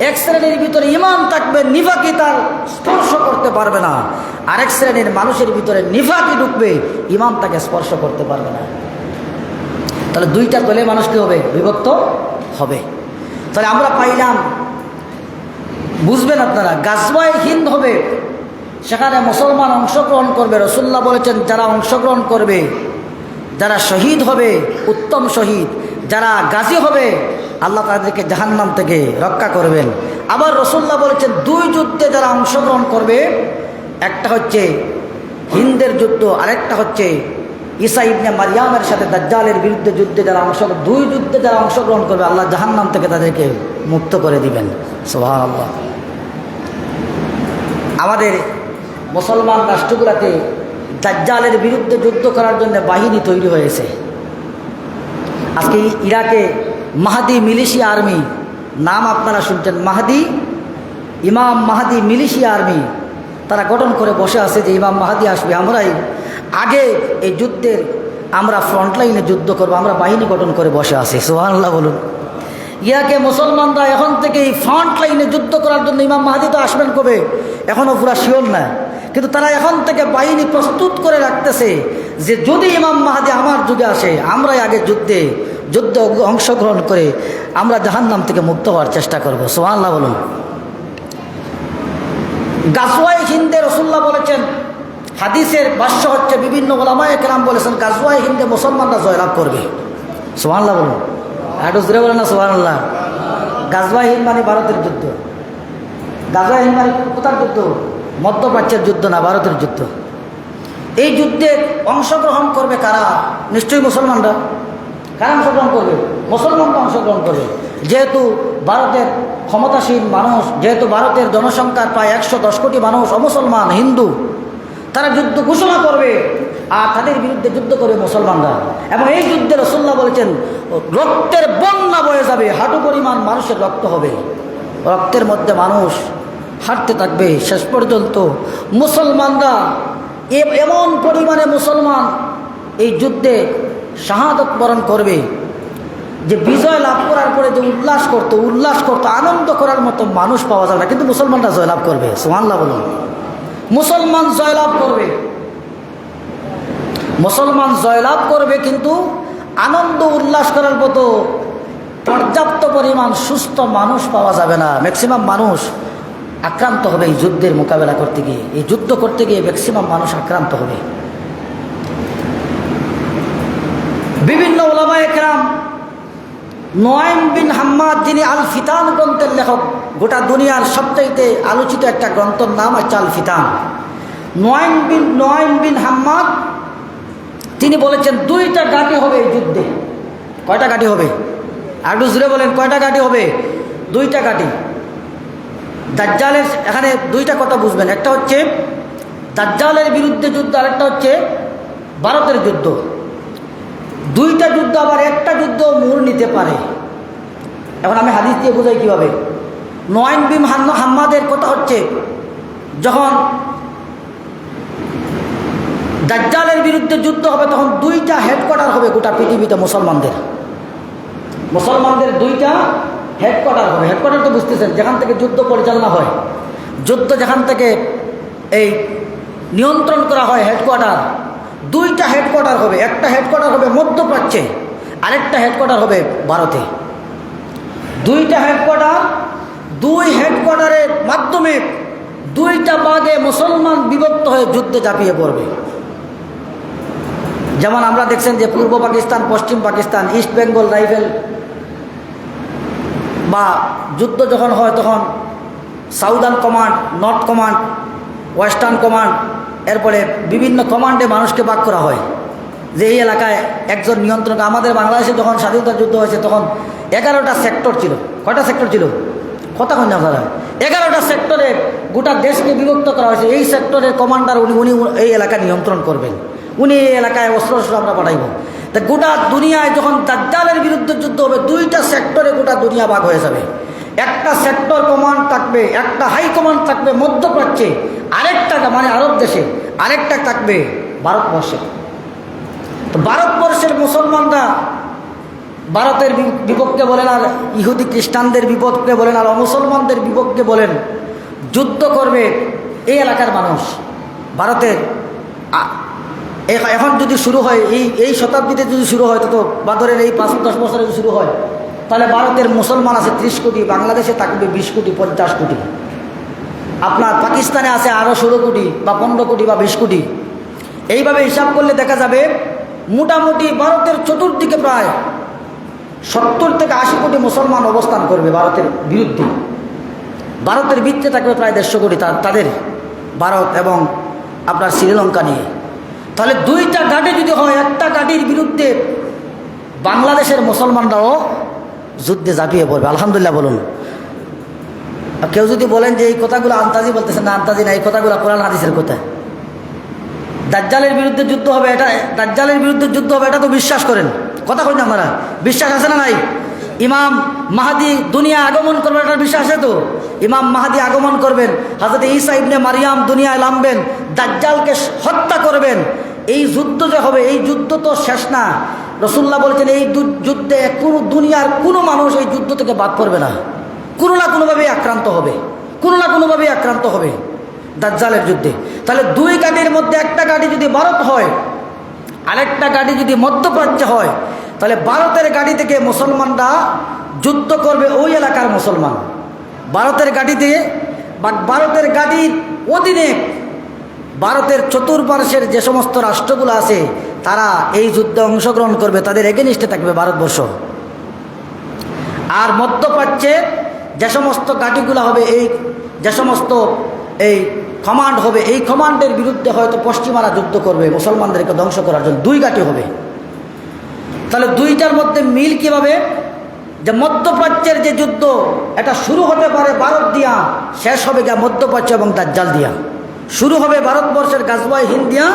এক শ্রেণীর ভিতরে ইমান থাকবে, নিফাকি তার স্পর্শ করতে পারবে না। আরেক শ্রেণীর মানুষের ভিতরে নিফাকি ঢুকবে, ইমান তাকে স্পর্শ করতে পারবে না। তাহলে দুইটা দলে মানুষ কি হবে? বিভক্ত হবে। তাহলে আমরা পাইলাম, বুঝবেন আপনারা, গাজওয়ায়ে হিন্দ হবে, সেখানে মুসলমান অংশগ্রহণ করবে। রাসূলুল্লাহ বলেছেন যারা অংশগ্রহণ করবে, যারা শহীদ হবে, উত্তম শহীদ, যারা গাজী হবে, আল্লাহ তাদেরকে জাহান্নাম থেকে রক্ষা করবেন। আবার রাসূলুল্লাহ বলেছেন দুই যুদ্ধে যারা অংশগ্রহণ করবে, একটা হচ্ছে হিন্দের যুদ্ধ, আরেকটা হচ্ছে ঈসা ইবনে মারইয়ামের সাথে দাজ্জালের বিরুদ্ধে যুদ্ধে যারা অংশগ্রহণ, দুই যুদ্ধে যারা অংশগ্রহণ করবে আল্লাহ জাহান্নাম থেকে তাদেরকে মুক্ত করে দিবেন। সুবহানাল্লাহ। আমাদের মুসলমান রাষ্ট্রগুলোতে দাজ্জালের বিরুদ্ধে যুদ্ধ করার জন্য বাহিনী তৈরি হয়েছে। আজকে ইরাকে মাহদি মিলিশিয়া আর্মি, নাম আপনারা শুনছেন, মাহদি, ইমাম মাহদি মিলিশিয়া আর্মি, তারা গঠন করে বসে আছে যে ইমাম মাহদি আসবে, আমরাই আগে এই যুদ্ধের, আমরা ফ্রন্টলাইনে যুদ্ধ করবো, আমরা বাহিনী গঠন করে বসে আছি। সুবহানাল্লাহ বলুন। ইয়াকে মুসলমানরা এখন থেকে এই ফ্রন্ট লাইনে যুদ্ধ করার জন্য, ইমাম মাহদি তো আসবেন কবে এখনও পুরা শিওর না, কিন্তু তারা এখন থেকে বাহিনী প্রস্তুত করে রাখতেছে যে যদি ইমাম মাহদি আমার যুগে আসে, আমরাই আগে যুদ্ধে অংশগ্রহণ করে আমরা জাহান্নাম থেকে মুক্ত হওয়ার চেষ্টা করব। সুবহানাল্লাহ বলুন। গাজওয়ায়ে হিন্দে রাসূলুল্লাহ বলেছেন, হাদিসের ভাষ্য হচ্ছে, বিভিন্ন উলামায়ে কেরাম বলেছেন গাজওয়ায়ে হিন্দে মুসলমানরা জয়লাভ করবে। সুবহানাল্লাহ বলুন। একটু জোরে বলেন না সুবহানাল্লাহ। গাজওয়ায়ে হিন্দ মানে ভারতের যুদ্ধ। গাজওয়ায়ে হিন্দ মানে কোথার যুদ্ধ? মধ্যপ্রাচ্যের যুদ্ধ না, ভারতের যুদ্ধ। এই যুদ্ধে অংশগ্রহণ করবে কারা? নিশ্চয়ই মুসলমানরা। কারা অংশগ্রহণ করবে? মুসলমানরা অংশগ্রহণ করবে। যেহেতু ভারতের ক্ষমতাসীন মানুষ, যেহেতু ভারতের জনসংখ্যার প্রায় 110 কোটি মানুষ অমুসলমান, হিন্দু, তারা যুদ্ধ ঘোষণা করবে আর তাদের বিরুদ্ধে যুদ্ধ করবে মুসলমানরা। এবং এই যুদ্ধে রাসূলুল্লাহ বলেছেন রক্তের বন্যা বয়ে যাবে, হাঁটু পরিমাণ মানুষের রক্ত হবে, রক্তের মধ্যে মানুষ হাঁটতে থাকবে। শেষ পর্যন্ত মুসলমানরা, এমন পরিমাণে মুসলমান এই যুদ্ধে শাহাদত বরণ করবে যে বিজয় লাভ করার পরে যে উল্লাস করতো আনন্দ করার মতো মানুষ পাওয়া যাবে না, কিন্তু মুসলমানরা জয়লাভ করবে। সুবহানাল্লাহ বলুন। মুসলমান জয়লাভ করবে, মুসলমান জয়লাভ করবে, কিন্তু আনন্দ উল্লাস করার মতো পর্যাপ্ত পরিমাণ সুস্থ মানুষ পাওয়া যাবে না। ম্যাক্সিমাম মানুষ আক্রান্ত হবে এই যুদ্ধের মোকাবেলা করতে গিয়ে, এই যুদ্ধ করতে গিয়ে ম্যাক্সিমাম মানুষ আক্রান্ত হবে। বিভিন্ন উলামায়ে কেরাম, নুআইম বিন হাম্মাদ যিনি আল ফিতান গ্রন্থের লেখক, গোটা দুনিয়ার সবচাইতে আলোচিত একটা গ্রন্থের নাম হচ্ছে আল ফিতান। নুআইম বিন হাম্মাদ তিনি বলেছেন 2টা ঘাঁটি হবে এই যুদ্ধে। কয়টা ঘাঁটি হবে? একটু জুড়ে বলেন, কয়টা ঘাঁটি হবে? 2টা ঘাঁটি। দাজ্জালের এখানে 2টা কথা বুঝবেন, একটা হচ্ছে দাজ্জালের বিরুদ্ধে যুদ্ধ, আরেকটা হচ্ছে ভারতের যুদ্ধ। 2টা যুদ্ধ, আবার একটা যুদ্ধ মোড় নিতে পারে। এখন আমি হাদিস দিয়ে বোঝাই কীভাবে। নুআইম বিন হাম্মাদের কথা হচ্ছে, যখন দাজ্জালের বিরুদ্ধে যুদ্ধ হবে তখন 2টা হেডকোয়ার্টার হবে গোটা পৃথিবীতে মুসলমানদের। 2টা হেডকোয়ার্টার হবে। হেডকোয়ার্টার তো বুঝতেছেন, যেখান থেকে যুদ্ধ পরিচালনা হয়, যুদ্ধ যেখান থেকে এই নিয়ন্ত্রণ করা হয়, হেডকোয়ার্টার। 2টা হেডকোয়ার্টার হবে। একটা হেডকোয়ার্টার হবে মধ্যপ্রাচ্যে, আরেকটা হেডকোয়ার্টার হবে ভারতে। 2টা হেডকোয়ার্টার, 2 হেডকোয়ার্টারের মাধ্যমে 2টা ভাগে মুসলমান বিভক্ত হয়ে যুদ্ধে ঝাঁপিয়ে পড়বে। যেমন আমরা দেখছেন যে পূর্ব পাকিস্তান, পশ্চিম পাকিস্তান, ইস্ট বেঙ্গল রাইফেল, বা যুদ্ধ যখন হয় তখন southern command, north command, western command, এরপরে বিভিন্ন কমান্ডে মানুষকে ভাগ করা হয় যে এই এলাকায় একজন নিয়ন্ত্রণ। আমাদের বাংলাদেশে যখন স্বাধীনতা যুদ্ধ হয়েছে তখন 11টা সেক্টর ছিল। কয়টা সেক্টর ছিল? কথা কন না দাদা। 11টা সেক্টরে গোটা দেশকে বিভক্ত করা হয়েছে। এই সেক্টরের কমান্ডার উনি এই এলাকা নিয়ন্ত্রণ করবেন, উনি এই এলাকায় অস্ত্র আমরা পাঠাইব। তা গোটা দুনিয়ায় যখন দাজ্জালের বিরুদ্ধে যুদ্ধ হবে 2টা সেক্টরে গোটা দুনিয়া ভাগ হয়ে যাবে। একটা সেক্টর কমান্ড থাকবে, একটা হাই কমান্ড থাকবে মধ্যপ্রাচ্যে, আরেকটা মানে আরব দেশে, আরেকটা থাকবে ভারতবর্ষে। তো ভারতবর্ষের মুসলমানরা ভারতের বিপক্ষে বলেন, আর ইহুদি খ্রিস্টানদের বিপক্ষে বলেন, আর অমুসলমানদের বিপক্ষে বলেন, যুদ্ধ করবে এই এলাকার মানুষ। ভারতের এখন যদি শুরু হয়, এই শতাব্দীতে যদি শুরু হয়, তো বাদরের এই 5-10 বছরে যদি শুরু হয়, তাহলে ভারতের মুসলমান আছে 30 কোটি, বাংলাদেশে থাকবে 20 কোটি 50 কোটি। আপনার পাকিস্তানে আছে আরও 16 কোটি বা 15 কোটি বা 20 কোটি। এইভাবে হিসাব করলে দেখা যাবে মোটামুটি ভারতের চতুর্দিকে প্রায় 70 থেকে 80 কোটি মুসলমান অবস্থান করবে ভারতের বিরুদ্ধে। ভারতের ভিত্তিতে থাকবে প্রায় 150 কোটি তাদের, ভারত এবং আপনার শ্রীলঙ্কা নিয়ে। তাহলে 2টা ঘাঁটি যদি হয়, একটা ঘাঁটির বিরুদ্ধে বাংলাদেশের মুসলমানরাও যুদ্ধে ঝাঁপিয়ে পড়বে। আলহামদুলিল্লাহ বলুন। কেউ যদি বলেন যে এই কথাগুলো আন্তাজি বলতেছেন, না আন্তাজি না, এই কথাগুলো কোরআন হাদিসের কথা। দাজ্জালের বিরুদ্ধে যুদ্ধ হবে, এটা দাজ্জালের বিরুদ্ধে যুদ্ধ হবে, এটা তো বিশ্বাস করেন। কথা কই না আপনারা? বিশ্বাস আছে না নাই? ইমাম মাহাদি দুনিয়া আগমন করবেন, এটা বিশ্বাস আছে তো? ইমাম মাহাদি আগমন করবেন, হযরত ঈসা ইবনে মারিয়াম দুনিয়ায় নামবেন, দাজ্জালকে হত্যা করবেন। এই যুদ্ধ যে হবে, এই যুদ্ধ তো শেষ না। রাসূলুল্লাহ বলেছেন এই যুদ্ধে কোনো দুনিয়ার কোনো মানুষ এই যুদ্ধ থেকে বাদ পড়বে না, কোনো না কোনোভাবেই আক্রান্ত হবে, কোনো না কোনোভাবেই আক্রান্ত হবে দাজ্জালের যুদ্ধে। তাহলে 2 ঘাঁটির মধ্যে একটা ঘাঁটি যদি ভারত হয়, আরেকটা ঘাঁটি যদি মধ্যপ্রাচ্য হয়, তাহলে ভারতের ঘাঁটি থেকে মুসলমানরা যুদ্ধ করবে ওই এলাকার মুসলমান। ভারতের ঘাঁটিতে বা ভারতের ঘাঁটির অধীনে ভারতের চতুর্পার্শ্বের যে সমস্ত রাষ্ট্রগুলো আছে তারা এই যুদ্ধে অংশগ্রহণ করবে, তাদের এগেনিস্টে থাকবে ভারতবর্ষ। আর মধ্যপ্রাচ্যে যে সমস্ত ঘাঁটিগুলো হবে, এই যে সমস্ত এই কমান্ড হবে, এই কমান্ডের বিরুদ্ধে হয়তো পশ্চিমারা যুদ্ধ করবে মুসলমানদেরকে ধ্বংস করার জন্য। 2 ঘাঁটি হবে। তাহলে 2টার মধ্যে মিল কীভাবে? যে মধ্যপ্রাচ্যের যে যুদ্ধ, এটা শুরু হতে পারে ভারত দিয়া, শেষ হবে গিয়া মধ্যপ্রাচ্য এবং দাজ্জাল দিয়া। শুরু হবে ভারতবর্ষের গাজওয়ায়ে হিন্দ দিয়া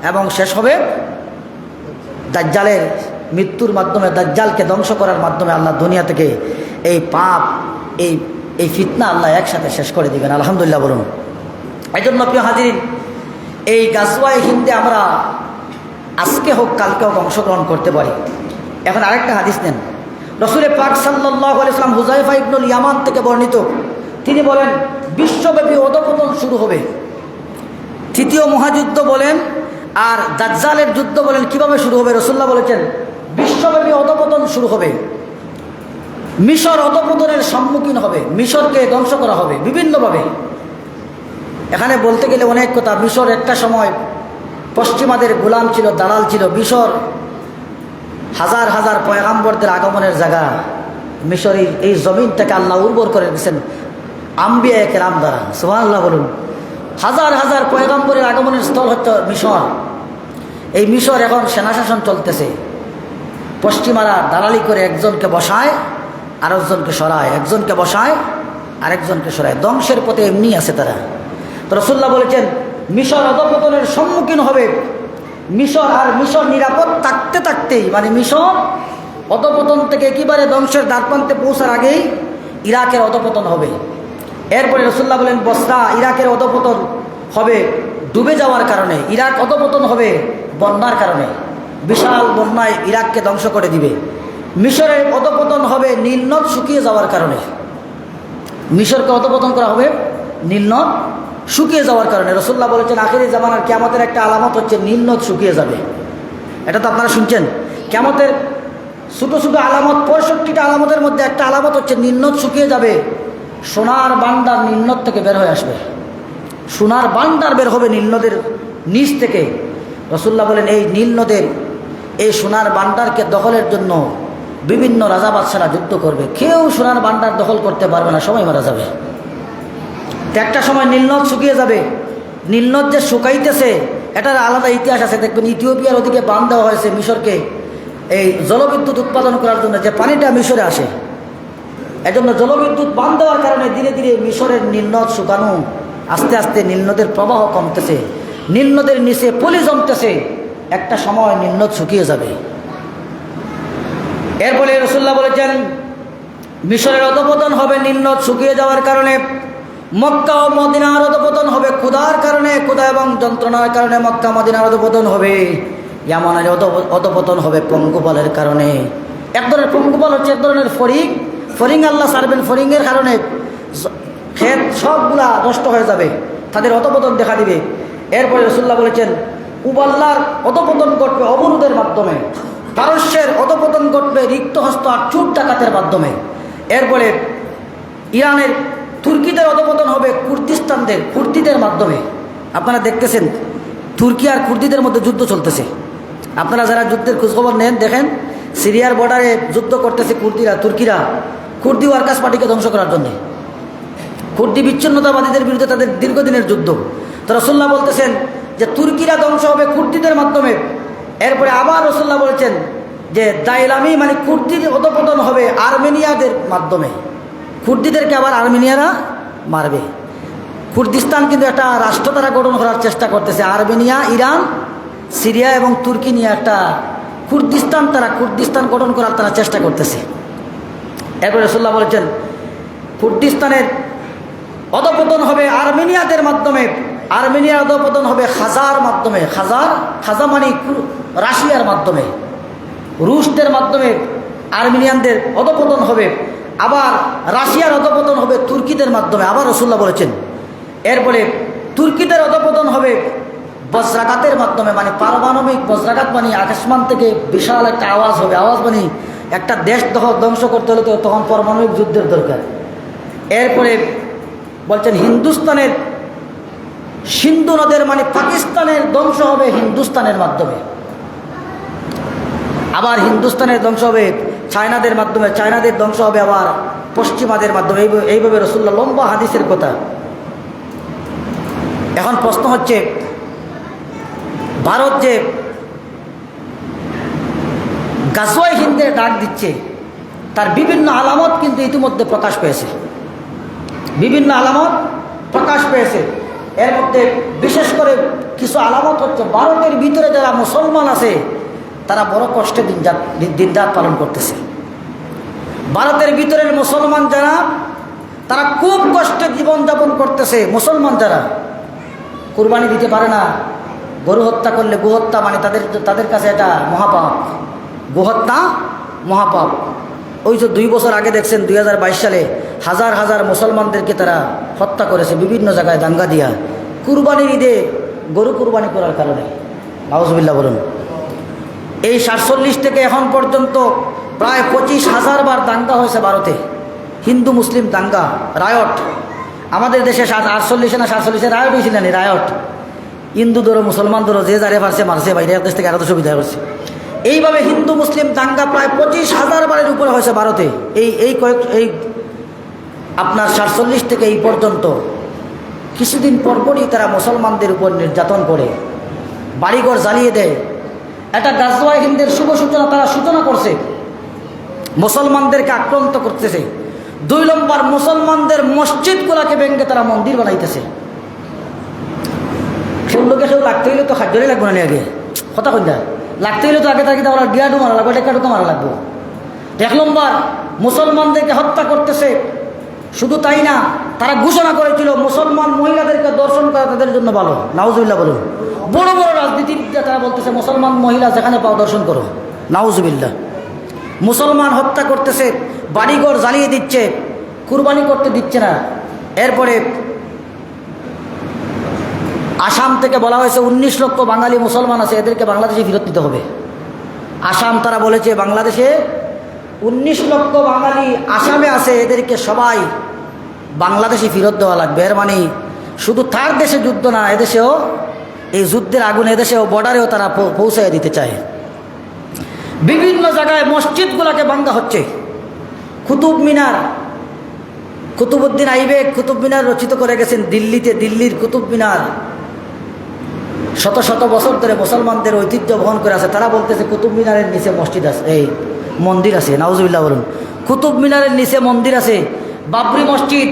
এবং শেষ হবে দাজ্জালের মৃত্যুর মাধ্যমে, দাজ্জালকে ধ্বংস করার মাধ্যমে আল্লাহ দুনিয়া থেকে এই পাপ, এই ফিতনা আল্লাহ একসাথে শেষ করে দিবেন। আলহামদুলিল্লাহ বলুন। এই জন্য প্রিয় হাজিরিন, এই গাজওয়ায়ে হিন্দে আমরা আজকে হোক কালকে হোক অংশগ্রহণ করতে পারি। এখন আরেকটা হাদিস নেন, রসুল পাক সাল্লাল্লাহু আলাইহি ওয়াসাল্লাম হুযায়ফা ইবনুল ইয়ামান থেকে বর্ণিত, তিনি বলেন বিশ্বব্যাপী অধঃপতন শুরু হবে। তৃতীয় মহাযুদ্ধ বলেন আর দাজ্জালের যুদ্ধ বলেন কিভাবে শুরু হবে, রাসূলুল্লাহ বলেছেন বিশ্বব্যাপী অধঃপতন শুরু হবে। মিশর অধঃপতনের সম্মুখীন হবে, মিশরকে ধ্বংস করা হবে বিভিন্নভাবে। এখানে বলতে গেলে অনেক কথা। মিশর একটা সময় পশ্চিমাদের গোলাম ছিল, দালাল ছিল। মিশর হাজার হাজার পয়গাম্বরদের আগমনের জায়গা। মিশরের এই জমিনটাকে আল্লাহ উর্বর করে দিয়েছেন আম্বিয়া কেরাম দ্বারা। সুবহানাল্লাহ বলুন। হাজার হাজার পয়গাম্বরের আগমনের স্থল হচ্ছে মিশর। এই মিশর এখন সেনাশাসন চলতেছে। পশ্চিমারা দালালি করে একজনকে বসায় আরেকজনকে সরায়, একজনকে বসায় আরেকজনকে সরায়। ধ্বংসের পথে এমনি আছে তারা। তো রাসূলুল্লাহ বলেছেন মিশর অধঃপতনের সম্মুখীন হবে। মিশর নিরাপদ থাকতে থাকতেই, মানে মিশর অধঃপতন থেকে একেবারে ধ্বংসের দ্বারপ্রান্তে পৌঁছার আগেই ইরাকের অধঃপতন হবে। এরপরে রাসূলুল্লাহ বলেন বসরা, ইরাকের অধঃপতন হবে ডুবে যাওয়ার কারণে। ইরাক অধঃপতন হবে বন্যার কারণে, বিশাল বন্যায় ইরাককে ধ্বংস করে দিবে। মিশরের অধঃপতন হবে নীলনদ শুকিয়ে যাওয়ার কারণে। মিশরকে অধঃপতন করা হবে নীলনদ শুকিয়ে যাওয়ার কারণে। রাসূলুল্লাহ বলেছেন আখিরি জামানার কিয়ামতের একটা আলামত হচ্ছে নীলনদ শুকিয়ে যাবে। এটা তো আপনারা শুনছেন। কিয়ামতের ছোটো ছোটো আলামত, 65টা আলামতের মধ্যে একটা আলামত হচ্ছে নীলনদ শুকিয়ে যাবে। সোনার বান্ডার নীলনদ থেকে বের হয়ে আসবে। সোনার বান্ডার বের হবে নীলনদের নিচ থেকে। রাসূলুল্লাহ বলেন এই নীলনদের এই সোনার বান্ডারকে দখলের জন্য বিভিন্ন রাজা বাদশারা যুদ্ধ করবে। কেউ সোনার বান্ডার দখল করতে পারবে না, সবাই মারা যাবে। একটা সময় নীলনদ শুকিয়ে যাবে। নীলনদ যে শুকাইতেছে এটার আলাদা ইতিহাস আছে। দেখবেন ইথিওপিয়ার ওদিকে বাঁধ দেওয়া হয়েছে মিশরকে এই জলবিদ্যুৎ উৎপাদন করার জন্য, যে পানিটা মিশরে আসে। এজন্য জলবিদ্যুৎ বাঁধ দেওয়ার কারণে ধীরে ধীরে মিশরের নীলনদ শুকানো, আস্তে আস্তে নীলনদের প্রবাহ কমতেছে, নীলনদের নিচে পলি জমতেছে। একটা সময় নীলনদ শুকিয়ে যাবে। এরপরে রাসূলুল্লাহ বলেছেন মিশরের অধঃপতন হবে নীলনদ শুকিয়ে যাওয়ার কারণে। মক্কা ও মদিনার অধঃপতন হবে ক্ষুধার কারণে, ক্ষুধা এবং যন্ত্রণার কারণে মক্কা মদিনার অধঃপতন হবে। ইয়ামানের অধঃপতন হবে পঙ্গপালের কারণে। এক ধরনের পঙ্গপাল হচ্ছে এক ধরনের ফরিং আল্লাহ ছাড়বেন। ফরিংয়ের কারণে ক্ষেত সবগুলা নষ্ট হয়ে যাবে, তাদের অধঃপতন দেখা দিবে। এরপরে রাসূলুল্লাহ বলেছেন উবাল্লার অধঃপতন ঘটবে অবরোধের মাধ্যমে। পারস্যের অধঃপতন ঘটবে রিক্ত হস্ত আর চুর ডাকাতের মাধ্যমে। এরপরে ইরানের তুর্কিদের অধঃপতন হবে কুর্দিদের মাধ্যমে। আপনারা দেখতেছেন তুর্কি আর কুর্দিদের মধ্যে যুদ্ধ চলতেছে। আপনারা যারা যুদ্ধের খোঁজখবর নেন দেখেন সিরিয়ার বর্ডারে যুদ্ধ করতেছে তুর্কিরা কুর্দি ওয়ার্কার্স পার্টিকে ধ্বংস করার জন্য। কুর্দি বিচ্ছিন্নতাবাদীদের বিরুদ্ধে তাদের দীর্ঘদিনের যুদ্ধ। তো রাসূলুল্লাহ বলতেছেন যে তুর্কিরা ধ্বংস হবে কুর্দিদের মাধ্যমে। এরপরে আবার রাসূলুল্লাহ বলেছেন যে দাইলামি, মানে কুর্দির অধঃপতন হবে আর্মেনিয়াদের মাধ্যমে। কুর্দিদেরকে আবার আর্মেনিয়ারা মারবে। কুর্দিস্তান কিন্তু একটা রাষ্ট্র তারা গঠন করার চেষ্টা করতেছে। আর্মেনিয়া, ইরান, সিরিয়া এবং তুর্কি নিয়ে একটা কুর্দিস্তান গঠন করার তারা চেষ্টা করতেছে। এরপরে রাসূলুল্লাহ বলেছেন কুর্দিস্তানের অধঃপতন হবে আর্মেনিয়াদের মাধ্যমে। আর্মেনিয়ার অধঃপতন হবে খাজার মাধ্যমে। খাজা মানে রাশিয়ার মাধ্যমে, রুশদের মাধ্যমে আর্মেনিয়ানদের অধঃপতন হবে। আবার রাশিয়ার অধঃপতন হবে তুর্কিদের মাধ্যমে, আবার রাসূলুল্লাহ বলেছেন। এরপরে তুর্কিদের অধঃপতন হবে বজ্রাঘাতের মাধ্যমে, মানে পারমাণবিক বজ্রাঘাত, মানে আকাশমান থেকে বিশাল একটা আওয়াজ হবে। আওয়াজ মানে একটা দেশ ধ্বংস করতে হলে তো তখন পারমাণবিক যুদ্ধের দরকার। এরপরে বলছেন হিন্দুস্তানের সিন্ধু নদের, মানে পাকিস্তানের ধ্বংস হবে হিন্দুস্তানের মাধ্যমে। আবার হিন্দুস্তানের ধ্বংস হবে চায়নাদের মাধ্যমে, চায়নাদের ধ্বংস হবে আবার পশ্চিমাদের মাধ্যমে। এইভাবে রাসূলুল্লাহ লম্বা হাদিসের কথা। এখন প্রশ্ন হচ্ছে ভারত যে গাজওয়ায়ে হিন্দের ডাক দিচ্ছে তার বিভিন্ন আলামত কিন্তু ইতিমধ্যে প্রকাশ পেয়েছে। বিভিন্ন আলামত প্রকাশ পেয়েছে। এর মধ্যে বিশেষ করে কিছু আলামত হচ্ছে ভারতের ভিতরে যারা মুসলমান আছে তারা বড় কষ্টে দিনরাত পালন করতেছে। ভারতের ভিতরের মুসলমান যারা তারা খুব কষ্টে জীবনযাপন করতেছে। মুসলমান যারা কুরবানি দিতে পারে না, গরু হত্যা করলে গোহত্যা, মানে তাদের কাছে এটা মহাপাপ। গোহত্যা মহাপাপ। ওই যে 2 বছর আগে দেখছেন 2022 সালে হাজার হাজার মুসলমানদেরকে তারা হত্যা করেছে বিভিন্ন জায়গায় দাঙ্গা দিয়া, কুরবানির ঈদে গরু কুরবানি করার কারণে। নাউজুবিল্লাহ বলুন। এই 47 থেকে এখন পর্যন্ত প্রায় 25,000 বার দাঙ্গা হয়েছে ভারতে, হিন্দু মুসলিম দাঙ্গা, রায়ট। আমাদের দেশে 48 না 47 রায়ট হয়েছিল না, রায়ট। হিন্দু ধরো মুসলমান ধরো যে যারে পারছে মারছে, বাইরে দেশ থেকে এত সুবিধা করছে। এইভাবে হিন্দু মুসলিম দাঙ্গা প্রায় 25,000 বারের উপরে হয়েছে ভারতে এই আপনার 47 থেকে এই পর্যন্ত। কিছুদিন পরপরই তারা মুসলমানদের উপর নির্যাতন করে, বাড়িঘর জ্বালিয়ে দেয়। একটা গাজওয়ায়ে হিন্দের শুভ সূচনা তারা সূচনা করছে, মুসলমানদেরকে আক্রান্ত করতেছে। 2 নম্বর, মুসলমানদের মসজিদগুলোকে ভেঙে তারা মন্দির বানাইতেছে। কেউ লোকে কেউ লাগতে হইলে তো খাদ্যই লাগবে না, আগে কথা কই যায় লাগতে হইলে তো আগে তাকে ওরা ডিয়াডু মারা লাগবে, টেকাডুকে মারা লাগবে। 1 নম্বর, মুসলমানদেরকে হত্যা করতেছে। শুধু তাই না, তারা ঘোষণা করেছিল মুসলমান মহিলাদেরকে দর্শন করা তাদের জন্য ভালো। নাউজুবিল্লাহ বলুন। বড় বড় রাজনীতিবিদরা তারা বলতেছে মুসলমান মহিলা যেখানে পাও দর্শন করো। নাউজুবিল্লাহ। মুসলমান হত্যা করতেছে, বাড়িঘর জ্বালিয়ে দিচ্ছে, কুরবানি করতে দিচ্ছে না। এরপরে আসাম থেকে বলা হয়েছে 19 লক্ষ বাঙালি মুসলমান আছে, এদেরকে বাংলাদেশে ফেরত দিতে হবে। আসাম তারা বলেছে বাংলাদেশে 19 লক্ষ বাঙালি আসামে আছে, এদেরকে সবাই বাংলাদেশে ফেরত দেওয়া লাগবে। এর মানে শুধু তার দেশে যুদ্ধ না, এদেশেও এই যুদ্ধের আগুন এদেশেও বর্ডারেও তারা পৌঁছায় দিতে চায়। বিভিন্ন জায়গায় মসজিদগুলোকে ভাঙ্গা হচ্ছে। কুতুব মিনার, কুতুবউদ্দিন আইবেক কুতুব মিনার রচিত করে গেছেন দিল্লিতে। দিল্লির কুতুব মিনার শত শত বছর ধরে মুসলমানদের ঐতিহ্য বহন করে আছে। তারা বলতেছে কুতুব মিনারের নিচে মসজিদ আছে, এই মন্দির আছে। নাউজুবিল্লাহ বলুন। কুতুব মিনারের নিচে মন্দির আছে। বাবরি মসজিদ,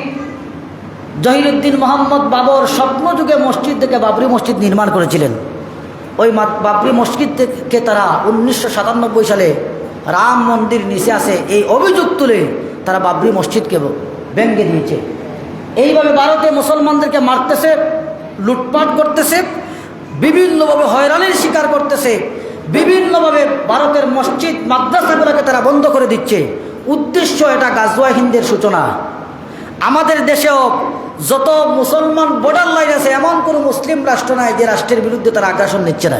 জহিরুদ্দিন মোহাম্মদ বাবর স্বপ্ন যুগে মসজিদ থেকে বাবরি মসজিদ নির্মাণ করেছিলেন। ওই বাবরি মসজিদকে তারা 1997 সালে রাম মন্দির নিচে আছে এই অভিযোগ তুলে তারা বাবরি মসজিদকে ভেঙে দিয়েছে। এইভাবে ভারতে মুসলমানদেরকে মারতেছে, লুটপাট করতেছে, বিভিন্নভাবে হয়রানির শিকার করতেছে, বিভিন্নভাবে ভারতের মসজিদ মাদ্রাসাগুলোকে তারা বন্ধ করে দিচ্ছে। উদ্দেশ্য এটা গাজওয়ায়ে হিন্দের সূচনা। আমাদের দেশেও যত মুসলমান বর্ডার লাইন আছে, এমন কোনো মুসলিম রাষ্ট্র নাই যে রাষ্ট্রের বিরুদ্ধে তারা আগ্রাসন নিচ্ছে না।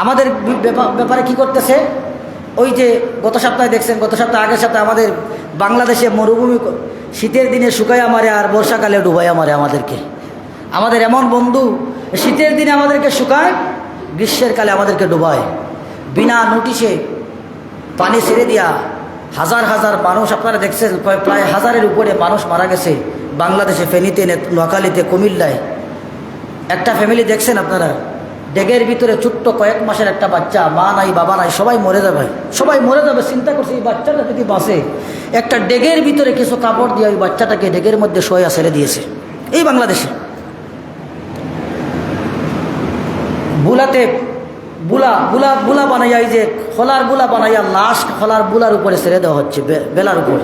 আমাদের ব্যাপারে কি করতেছে, ওই যে গত সপ্তাহে দেখছেন, গত সপ্তাহে আগের সপ্তাহে আমাদের বাংলাদেশে মরুভূমি শীতের দিনে শুকাইয়া মারে আর বর্ষাকালে ডুবাইয়া মারে আমাদেরকে। আমাদের এমন বন্ধু শীতের দিনে আমাদেরকে শুকায়, গ্রীষ্মের কালে আমাদেরকে ডুবায়। বিনা নোটিশে পানি ছেড়ে দিয়া হাজার হাজার মানুষ, আপনারা দেখছেন প্রায় 1000-এর উপরে মানুষ মারা গেছে বাংলাদেশে, ফেনীতে, নোয়াখালীতে, কুমিল্লায়। একটা ফ্যামিলি দেখছেন আপনারা, ডেগের ভিতরে ছোট্ট কয়েক মাসের একটা বাচ্চা, মা নাই বাবা নাই, সবাই মরে যাবে, সবাই মরে যাবে। চিন্তা করছে এই বাচ্চাটা যদি বাঁচে, একটা ডেগের ভিতরে কিছু কাপড় দিয়ে ওই বাচ্চাটাকে ডেগের মধ্যে শোয়া ছেড়ে দিয়েছে এই বাংলাদেশে। বুলাতে বুলা বানাইয়া, এই যে খোলার বুলা বানাইয়া লাশ খোলার বুলার উপরে ছেড়ে দেওয়া হচ্ছে, বেলার উপরে,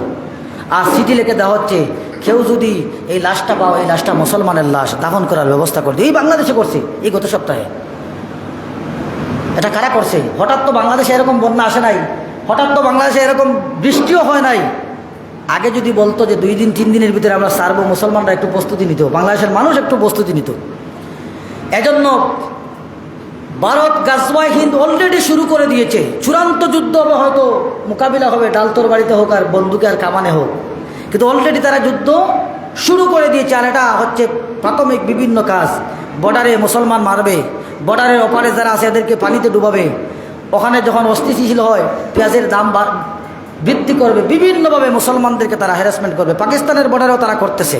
আর চিঠি লিখে দেওয়া হচ্ছে কেউ যদি এই লাশটা পাও, এই লাশটা মুসলমানের লাশ, দাফন করার ব্যবস্থা করছে। এই বাংলাদেশে করছে এই গত সপ্তাহে। এটা কারা করছে? হঠাৎ তো বাংলাদেশে এরকম বন্যা আসে নাই, হঠাৎ তো বাংলাদেশে এরকম বৃষ্টিও হয় নাই। আগে যদি বলতো যে 2 দিন 3 দিনের ভিতরে আমরা সারবো, মুসলমানরা একটু প্রস্তুতি নিত, বাংলাদেশের মানুষ একটু প্রস্তুতি নিত। এজন্য ভারত গাজওয়ায়ে হিন্দ অলরেডি শুরু করে দিয়েছে। চূড়ান্ত যুদ্ধ হবে, হয়তো মোকাবিলা হবে ডালতোর বাড়িতে হোক আর বন্দুকে আর কামানে হোক, কিন্তু অলরেডি তারা যুদ্ধ শুরু করে দিয়েছে। আর এটা হচ্ছে প্রাথমিক বিভিন্ন কাজ। বর্ডারে মুসলমান মারবে, বর্ডারের ওপারে যারা আছে এদেরকে পানিতে ডুবাবে, ওখানে যখন অস্থিতিশীল হয় পেঁয়াজের দাম বৃদ্ধি করবে, বিভিন্নভাবে মুসলমানদেরকে তারা হ্যারাসমেন্ট করবে। পাকিস্তানের বর্ডারেও তারা করতেছে।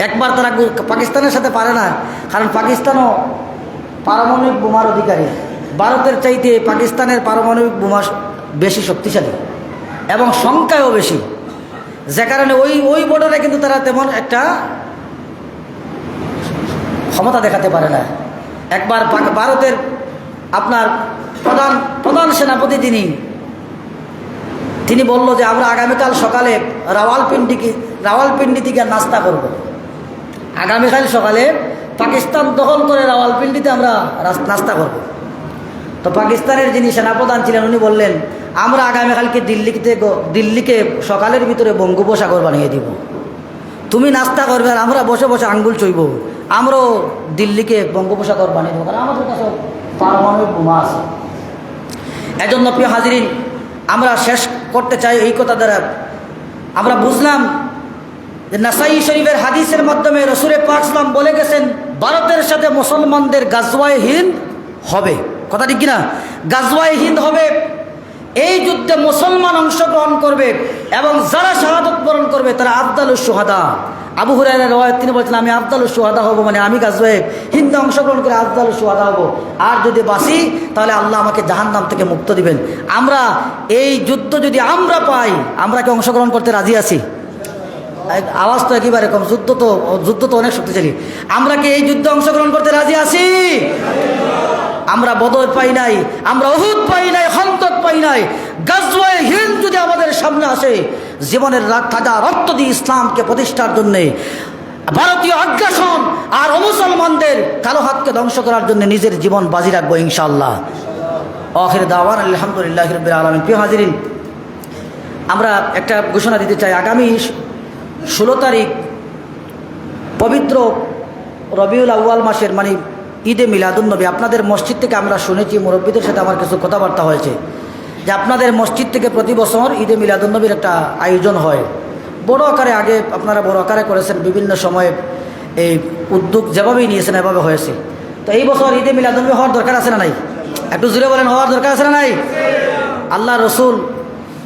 একবার তারা পাকিস্তানের সাথে পারে না, কারণ পাকিস্তানও পারমাণবিক বোমার অধিকারী। ভারতের চাইতে পাকিস্তানের পারমাণবিক বোমা বেশি শক্তিশালী এবং সংখ্যায়ও বেশি, যে কারণে ওই বর্ডারে কিন্তু তারা তেমন একটা ক্ষমতা দেখাতে পারে না। একবার ভারতের আপনার প্রধান সেনাপতি তিনি বলল যে আমরা আগামীকাল সকালে রাওয়ালপিন্ডি থেকে নাস্তা করব। আগামীকাল সকালে পাকিস্তান দখল করে রাওয়ালপিন্ডিতে আমরা নাস্তা করব। তো পাকিস্তানের যিনি সেনাপ্রধান ছিলেন উনি বললেন, আমরা আগামীকালকে দিল্লিকে সকালের ভিতরে বঙ্গোপসাগর বানিয়ে দিব। তুমি নাস্তা করবে আর আমরা বসে বসে আঙ্গুল চইব, আমরাও দিল্লিকে বঙ্গোপসাগর বানিয়ে দেবো, কারণ আমাদের কাছে পারমাণবিক বোমা আছে। এজন্য প্রিয় হাজিরিন, আমরা শেষ করতে চাই এই কথা দ্বারা আমরা বুঝলাম যে নাসাই শরীফের হাদিসের মাধ্যমে রসুল পাক সাল্লাম বলে গেছেন ভারতের সাথে মুসলমানদের গাজওয়ায়ে হিন্দ হবে। কথা ঠিক কিনা? গাজওয়ায়ে হিন্দ হবে। এই যুদ্ধে মুসলমান অংশগ্রহণ করবে এবং যারা শাহাদত বরণ করবে তারা আফদালুশ শুহাদা। আবু হুরায়রার রওয়ায়াত, তিনি বলছেন আমি আফদালুশ শুহাদা হব, মানে আমি গাজওয়ায়ে হিন্দে অংশগ্রহণ করে আফদালুশ শুহাদা হব। আর যদি বাঁচি তাহলে আল্লাহ আমাকে জাহান্নাম থেকে মুক্ত দিবেন। আমরা এই যুদ্ধ যদি আমরা পাই, আমরা কি অংশগ্রহণ করতে রাজি আছি? আওয়াজ তো একেবারে কম। যুদ্ধ তো অনেক শক্তিশালী। আমরা কি এই যুদ্ধে অংশগ্রহণ করতে রাজি আছি? আমরা বদর পাই নাই, আমরা উহুদ পাই নাই, খন্দক পাই নাই। গাজওয়ায়ে হিন্দ যদি আমাদের সামনে আসে, জীবনের তাজা রক্ত দিয়ে ইসলামকে প্রতিষ্ঠার জন্যে, ভারতীয় আগ্রাসন আর অমুসলমানদের কালো হাতকে ধ্বংস করার জন্য নিজের জীবন বাজি রাখবো ইনশাআল্লাহ। আখির দাওয়ান আলহামদুলিল্লাহি রাব্বিল আলামিন। প্রিয় হাজিরিন, আমরা একটা ঘোষণা দিতে চাই। আগামী 16 তারিখ পবিত্র রবিউল আউয়াল মাসের মানে ঈদে মিলাদুন্নবী, আপনাদের মসজিদ থেকে আমরা শুনেছি, মুরব্বীদের সাথে আমার কিছু কথাবার্তা হয়েছে যে আপনাদের মসজিদ থেকে প্রতি বছর ঈদে মিলাদুন্নবীর একটা আয়োজন হয় বড় আকারে। আগে আপনারা বড় আকারে করেছেন, বিভিন্ন সময়ে এই উদ্যোগ যেভাবেই নিয়েছেন এভাবে হয়েছে। তো এই বছর ঈদে মিলাদুন্নবী হওয়ার দরকার আছে না নাই? একটু জোরে বলেন, হওয়ার দরকার আছে না নাই? আল্লাহ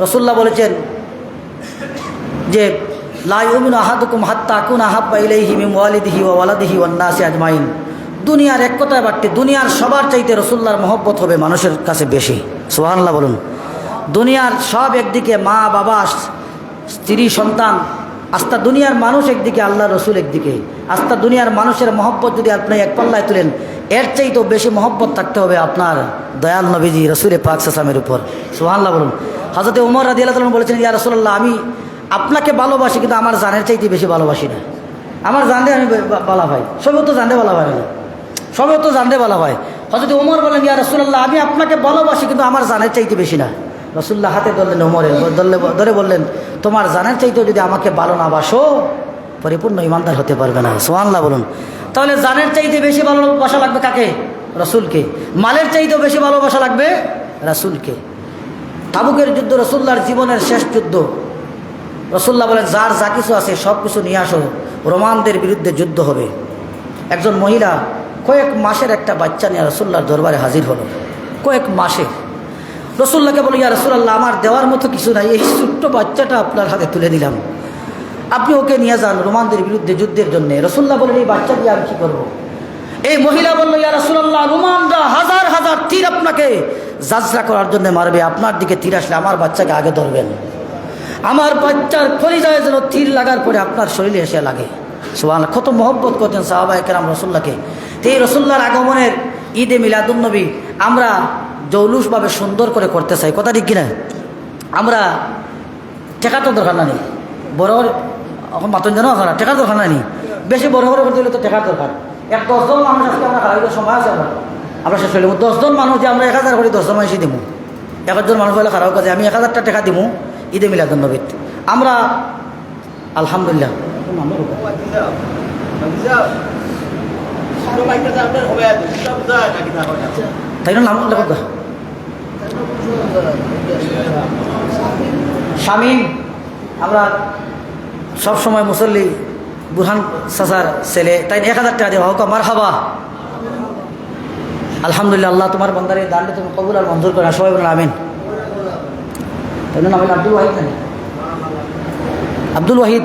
রসুল্লাহ বলেছেন যে লা ইউমিনু আহাদুকুম হাত্তা আকুনা আহাব্বা ইলাইহি মিন ওয়ালিদিহি ওয়া ওয়ালাদিহি ওয়ান নাসি আজমাইন। দুনিয়ার এক কথায় বাড়তে, দুনিয়ার সবার চাইতে রসুল্লাহর মহব্বত হবে মানুষের কাছে বেশি। সুবহানাল্লাহ বলুন। দুনিয়ার সব একদিকে, মা বাবা স্ত্রী সন্তান, আস্তা দুনিয়ার মানুষ একদিকে, আল্লাহ রসুল একদিকে। আস্তা দুনিয়ার মানুষের মহব্বত যদি আপনি এক পাল্লায় তুলেন, এর চাইতেও বেশি মহব্বত থাকতে হবে আপনার দয়াল নবীজি রসুল পাক সাল্লামের উপর। সুবহানাল্লাহ বলুন। হযরত ওমর রাদিয়াল্লাহু তাআলা বলেছেন, ইয়া রাসূলুল্লাহ, আমি আপনাকে ভালোবাসি কিন্তু আমার জানের চাইতে বেশি ভালোবাসি না। আমার জানলে আমি বলা ভাই, সবেও তো জানতে বলা হয় না, সবেও তো জানতে বলা হয়। হযরত ওমর বলেন, ইয়া রাসূলুল্লাহ, আমি আপনাকে ভালোবাসি কিন্তু আমার জানের চাইতে বেশি না। রাসূলুল্লাহ হাতে ধরলেন, ওমরের ধরে বললেন, তোমার জানের চাইতেও যদি আমাকে ভালো না বাসো, পরিপূর্ণ ইমানদার হতে পারবে না। সুবহানাল্লাহ বলুন। তাহলে জানের চাইতে বেশি ভালোবাসা লাগবে কাকে? রাসূলকে। মালের চাইতেও বেশি ভালোবাসা লাগবে রাসূলকে। তাবুকের যুদ্ধ রাসূলুল্লাহর জীবনের শেষ যুদ্ধ। রাসূলুল্লাহ বলেন, যার যা কিছু আছে সব কিছু নিয়ে আসো, রোমানদের বিরুদ্ধে যুদ্ধ হবে। একজন মহিলা কয়েক মাসের একটা বাচ্চা নিয়ে রাসূলুল্লাহর দরবারে হাজির হলো। কয়েক মাসে রাসূলুল্লাহকে বলে, ইয়া রাসূলুল্লাহ, আমার দেওয়ার মতো কিছু নাই, এই ছোট্ট বাচ্চাটা আপনার হাতে তুলে দিলাম, আপনি ওকে নিয়ে যান রোমানদের বিরুদ্ধে যুদ্ধের জন্য। রাসূলুল্লাহ বলেন, এই বাচ্চা দিয়ে আমি কী করবো? এই মহিলা বলল, ইয়া রাসূলুল্লাহ, রোমানরা হাজার হাজার তীর আপনাকে যাজরা করার জন্য মারবে, আপনার দিকে তীর আসলে আমার বাচ্চাকে আগে ধরবেন, আমার বাচ্চার পরিচয় যেন তীর লাগার পরে আপনার শরীরে এসে লাগে। সুবহানাল্লাহ। কত মহব্বত করতেন সাহাবায়ে কেরাম রাসূলুল্লাহকে। তো এই রাসূলুল্লাহর আগমনের ঈদে মিলাদুন্নবী আমরা জৌলুসভাবে সুন্দর করে করতে চাই। কথা ঠিক কিনা? আমরা টেকা তো দরকার না নেই, বড় এখন মাতন জানো না, টেকার দরকার নাই, বেশি বড় বড় করতে হলে তো টেকার দরকার। 10 জন মানুষ আজকে আমরা খারাপ সময় আছে, আমরা শেষ হইলে 10 জন মানুষ যে আমরা 1000 করে 10 জন মানুষই দিব। 1 জন মানুষ হলে খারাপ কাজে আমি 1000টা টাকা দিব ঈদে মিলাদুন্নবীত। আমরা আলহামদুলিল্লাহ তাই নাম লেখক শামীম। আমরা সবসময় মুসল্লি বুরহান চাচার ছেলে, তাই 1000 টাকা দেওয়া হোক, মারহাবা। আলহামদুলিল্লাহ, আল্লাহ তোমার বান্দার এই দানকে তুমি কবুল আর মঞ্জুর করে। সবাই বলেন আমিন। তাই নাম আব্দুল ওয়াহিদ, জানি আব্দুল ওয়াহিদ।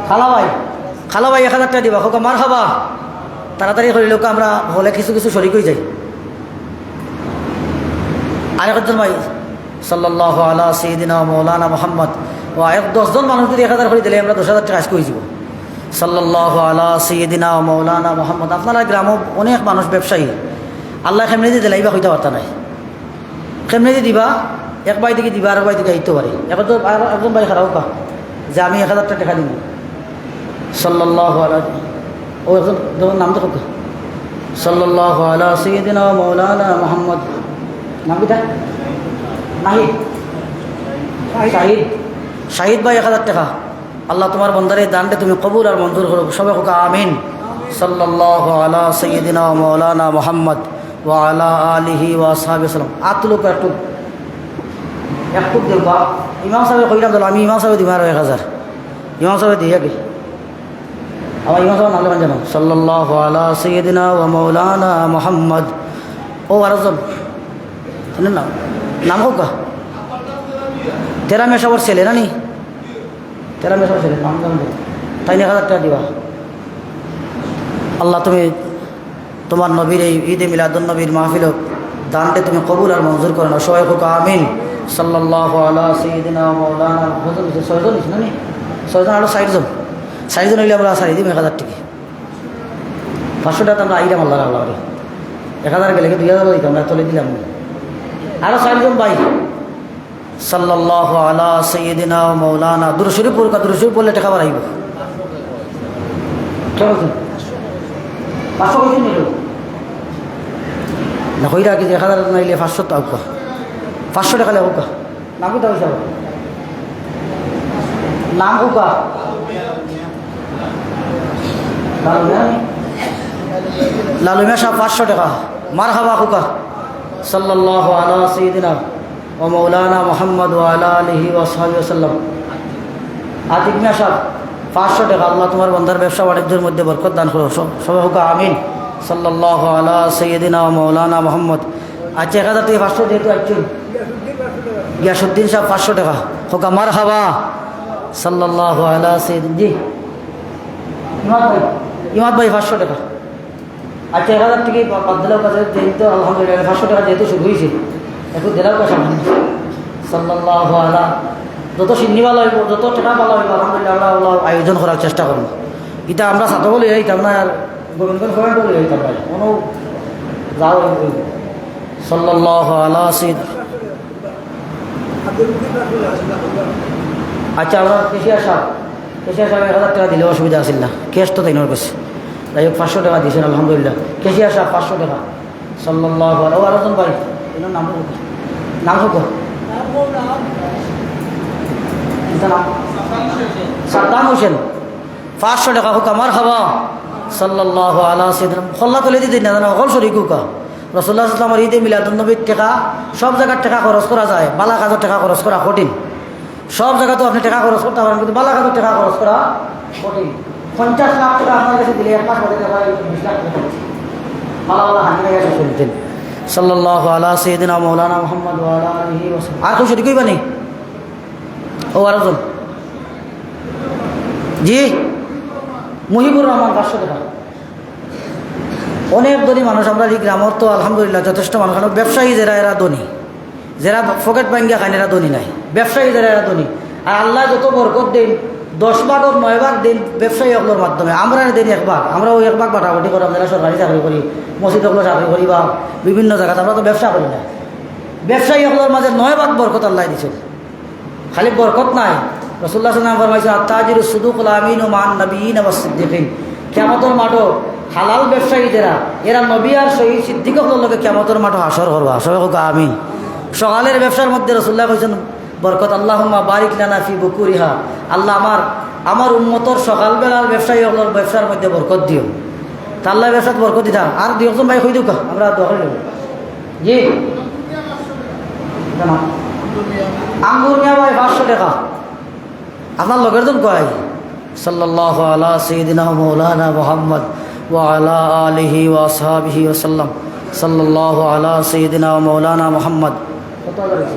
খালা ভাই 1000 টাকা দিবা হোক, মারহাবা। তাড়াতাড়ি করি লোক, আমরা হলে কিছু কিছু শরিক হয়ে যাই। আরেকজন ভাই সাল্লাল্লাহু আলা সাইয়্যিদিনা মাওলানা মুহাম্মদ, ও 10 জন মানুষ যদি 1000 করে দিলে আমরা 10,000 টাকা আজকে হয়ে যাব। সাল্লাল্লাহু আলা সাইয়্যিদিনা মাওলানা মুহাম্মদ। আপনারা গ্রামও অনেক মানুষ ব্যবসায়ী, আল্লাহ কেমনে দিয়ে দিলে এইবা হইতে পারতা নাই, কেমনে দিয়ে দিবা, এক বাই থেকে দিবা আর বাই থেকে আইতে পারে। একজন ভাই খারাপ কা যে আমি 1000 টাকা দিব। সাল্লাল্লাহু আলা, ও একজন নাম তো সাল্লাল্লাহু আলা সাইয়্যিদিনা ওয়া মাওলানা মুহাম্মদ। নাম কি তার? নাহিদ শাহিদ। শাহিদ ভাই 1000 টাকা। আল্লাহ তোমার বন্দারে দানটা তুমি কবুল আর মঞ্জুর করো। সবাই হোক আমিন। সাল্লাল্লাহু আলা সাইয়্যিদিনা ওয়া মাওলানা মুহাম্মদ ওয়া আলা আলিহি ওয়া আসহাবিহি সাল্লাম। আতলুক একটু দেবা ইমাম সাহেব কইলাম তো আমি ইমাম সাহেব দিম আর 1000 ইমাম সাহেব দিয়ে কি আমার ইমাম সাহেব নাম জানো? সাল্লাল্লাহু আলা সাইয়্যিদিনা ওয়া মাওলানা মুহাম্মদ। ও আরজন না নাম হোক তেরা মেশাবর ছেলে না নি? তেরা মেশাবর ছেলে নাম জানো তাই 1000 টাকা দিবা। আল্লাহ তুমি তোমার নবীর এই ঈদে মিলাদুন নবীর মাহফিল দানটা তুমি কবুল আর মঞ্জুর করো না। সবাই হোক আমিন। সাল্লাল্লাহু আলা সাইয়্যিদিনা ওয়া মাওলানা হুজুর 6 জন না নি? 6 জন আর 60 জন 60 জন হইলে আমরা সারি দিই 1000 টাকা। 500 টাকা আমরা আইলাম আল্লাহ আল্লাহ 1000 গেলে 2000 দিতাম আমরা চলে দিলাম। আরো 60 জন ভাই সাল্লাল্লাহু আলা সাইয়্যিদিনা ওয়া মাওলানা দুরূদ শরীফ পড়কা দুরূদ শরীফ পড়লে টাকা বাড়াইব। কেমন 500 কইছেন নিল না কইরা কি 1000 নাইলে 500 টাকা 500 টাকা লেখা নাম কি তাই নাম হুকা লালুমিয়া সাহেব 500 টাকা। মারহাবা হুকা। সাল্লাল্লাহু আলা সাইয়্যিদিনা ওয়া মাওলানা মুহাম্মদ ওয়া আলা আলিহি ওয়া সাহবিহি ওয়াসাল্লাম। আতিক মিয়া সাহেব 500 টাকা। আল্লাহ তোমার বান্দার ব্যবসা বাণিজ্যের মধ্যে বরকত দান করো। সবাই হুকা আমিন। সাল্লাল্লাহু আলা সাইয়্যিদিনা ওয়া মাওলানা মুহাম্মদ। আচ্ছা 1000 থেকে 500 যেহেতু একজন গিয়াসুদ্দিন সাহেব 500 টাকা হোকা মারহাবা। সাল্লাল্লাহু আলা সাইয়্যিদিন জি ইমাদ ভাই 500 টাকা। আচ্ছা 1000 থেকে বাদ দিলেও কাছে যেহেতু আলহামদুলিল্লাহ 500 টাকা যেহেতু শুরু হয়েছে একটু দিলাও কাছে সাল্লাল্লাহু আলা যত সিন্নি ভালো হইব যত টাকা ভালো হইব আলহামদুলিল্লাহ আমরা আয়োজন করার চেষ্টা করবো। এটা আমরা সাথে বলে যাইতাম না আর গোবিন্দগঞ্জ ফোন বলে যাইতাম ভাই কোনো যাও সাল্লাল্লাহু আলা সাইয়্যিদিনা। আচ্ছা আমরা কেশিয়া সাহেব 1000 টাকা দিলে অসুবিধা আসিল না। ক্যাশ তো তাই নয় কাছে যাই হোক 500 টাকা দিয়েছেন আলহামদুলিল্লাহ। কেশিয়া সাহেব 500 টাকা। সাল্লাল্লাহু আলা আরেকজন ভাই এনার নাম নাম হোক সাদ্দাম হোসেন 500 টাকা হোক আমার খাবা। সাল্লাল্লাহু আলা সাইয়্যিদিনা খল্লা তুলে দিতে না জানা অকল শরীক হোকা রাসূলুল্লাহ সাল্লাল্লাহু আলাইহি ওয়াসাল্লাম ঈদে মিলাদুন নবীর টাকা সব জায়গার টাকা খরচ করা যায়। বালা কাজের টাকা খরচ করা কঠিন। সব জায়গাতেও আপনি টাকা খরচ করতে পারেন কিন্তু বালা কাজের টাকা খরচ করা কঠিন। 50 লাখ টাকা আপনার কাছে দিলে 1 মাস বাদে 20 লাখ টাকা বালা বালা হাঁটি গেছে শুনতেন। সাল্লাল্লাহু আলা সাইয়্যিদিনা মাওলানা মুহাম্মদ ওয়া আলা আলিহি ওয়া সাহবিহি। আর কেউ শরীক হইবা নি? ও আরেকজন জি মুহিবুর রহমান 500 টাকা। অনেক ধনী মানুষ আমরা এই গ্রামর তো আলহামদুলিল্লাহ যথেষ্ট মানুষ ব্যবসায়ী যারা এরা ধনী যারা পকেট ভাঙ্গিয়া খান এরা ধনী নাই। ব্যবসায়ী যারা এরা ধনী আর আল্লাহ যত বরকত দিন 10 ভাগের 9 ভাগ দিন ব্যবসায়ী হকলোর মাধ্যমে। আমরা দিন 1 ভাগ আমরা ওই 1 ভাগ বাটাবাটি করে আমরা সরকারি চাকরি করি মসজিদ হকলো চাকরি করি বা বিভিন্ন জায়গাতে আমরা তো ব্যবসা করি না। ব্যবসায়ী হকলোর মাঝে 9 ভাগ বরকত আল্লাহ দিচ্ছেন। খালি বরকত নাই রাসূলুল্লাহ সাল্লাল্লাহু আলাইহি ওয়াসাল্লাম ফরমাইছেন আত-তাজিরু সুদুকুল আমিনু মান নবিয়িন ওয়াস সিদ্দিকিন। কিয়ামতের মাঠে হালাল ব্যবসায়ী যারা এরা নবী আর শহীদ সিদ্দিক হকলোর লগে কিয়ামতের মাঠে হাসর করবা। সবাই হোক আমিন। সকালের ব্যবসার মধ্যে রাসূলুল্লাহ কইছেন বরকত আল্লাহুম্মা বারিক লানা ফি বুকুরিহা। আল্লাহ আমার উম্মতর সকালবেলার ব্যবসায়ী হকলোর ব্যবসার মধ্যে বরকত দিও। তা আল্লাহ ব্যবসাত বরকত দিতা। আর দুইজন ভাই কই দিও আমরা দোয়া করি জি আঙ্গুর মিয়া ভাই 500 টাকা। আপনার লগের জন কয় সাল্লাল্লাহু আলা সাইয়্যিদিনা মাওলানা মুহাম্মদ ওয়া আলা আলিহি ওয়া আসহাবিহি ওয়াসাল্লাম। সাল্লাল্লাহু আলা সাইয়্যিদিনা মাওলানা মুহাম্মদ। কত হয়েছে?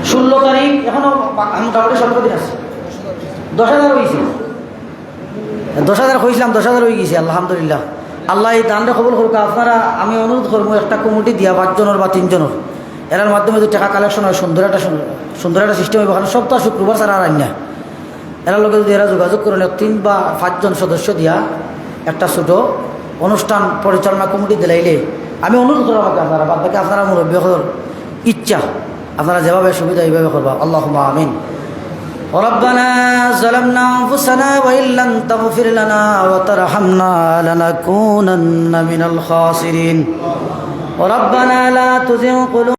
16 তারিখ এখনো মোটামুটি 17 দিন আছে। 10,000 হয়েছে 10,000 কইছিলাম 10,000 হয়ে গেছে আলহামদুলিল্লাহ। আল্লাহ এই দানটা কবুল করুক। আপনারা আমি অনুরোধ করবো একটা কমিটি দিয়া 5 জনের বা 3 জনের এরার মাধ্যমে যদি টাকা কালেকশন হয় সুন্দর একটা সিস্টেম হবে। কারণ সপ্তাহ শুক্রবার ছাড়া আর আন্যা এরার লোকে যদি এরা যোগাযোগ করেন 3 বা 5 জন সদস্য দিয়া একটা ছোটো অনুষ্ঠান পরিচালনা কমিটি দিলাইলে আমি অনুরোধ করবো আমাকে আপনারা বাদ বাকি আপনারা মুরব্বী ইচ্ছা আপনারা যেভাবে সুবিধা এইভাবে করবা। আল্লাহুম্মা আমিন। ربنا ظلمنا أنفسنا وإن لم تغفر لنا وترحمنا لنكونن من الخاسرين ربنا لا تزغ قلوبنا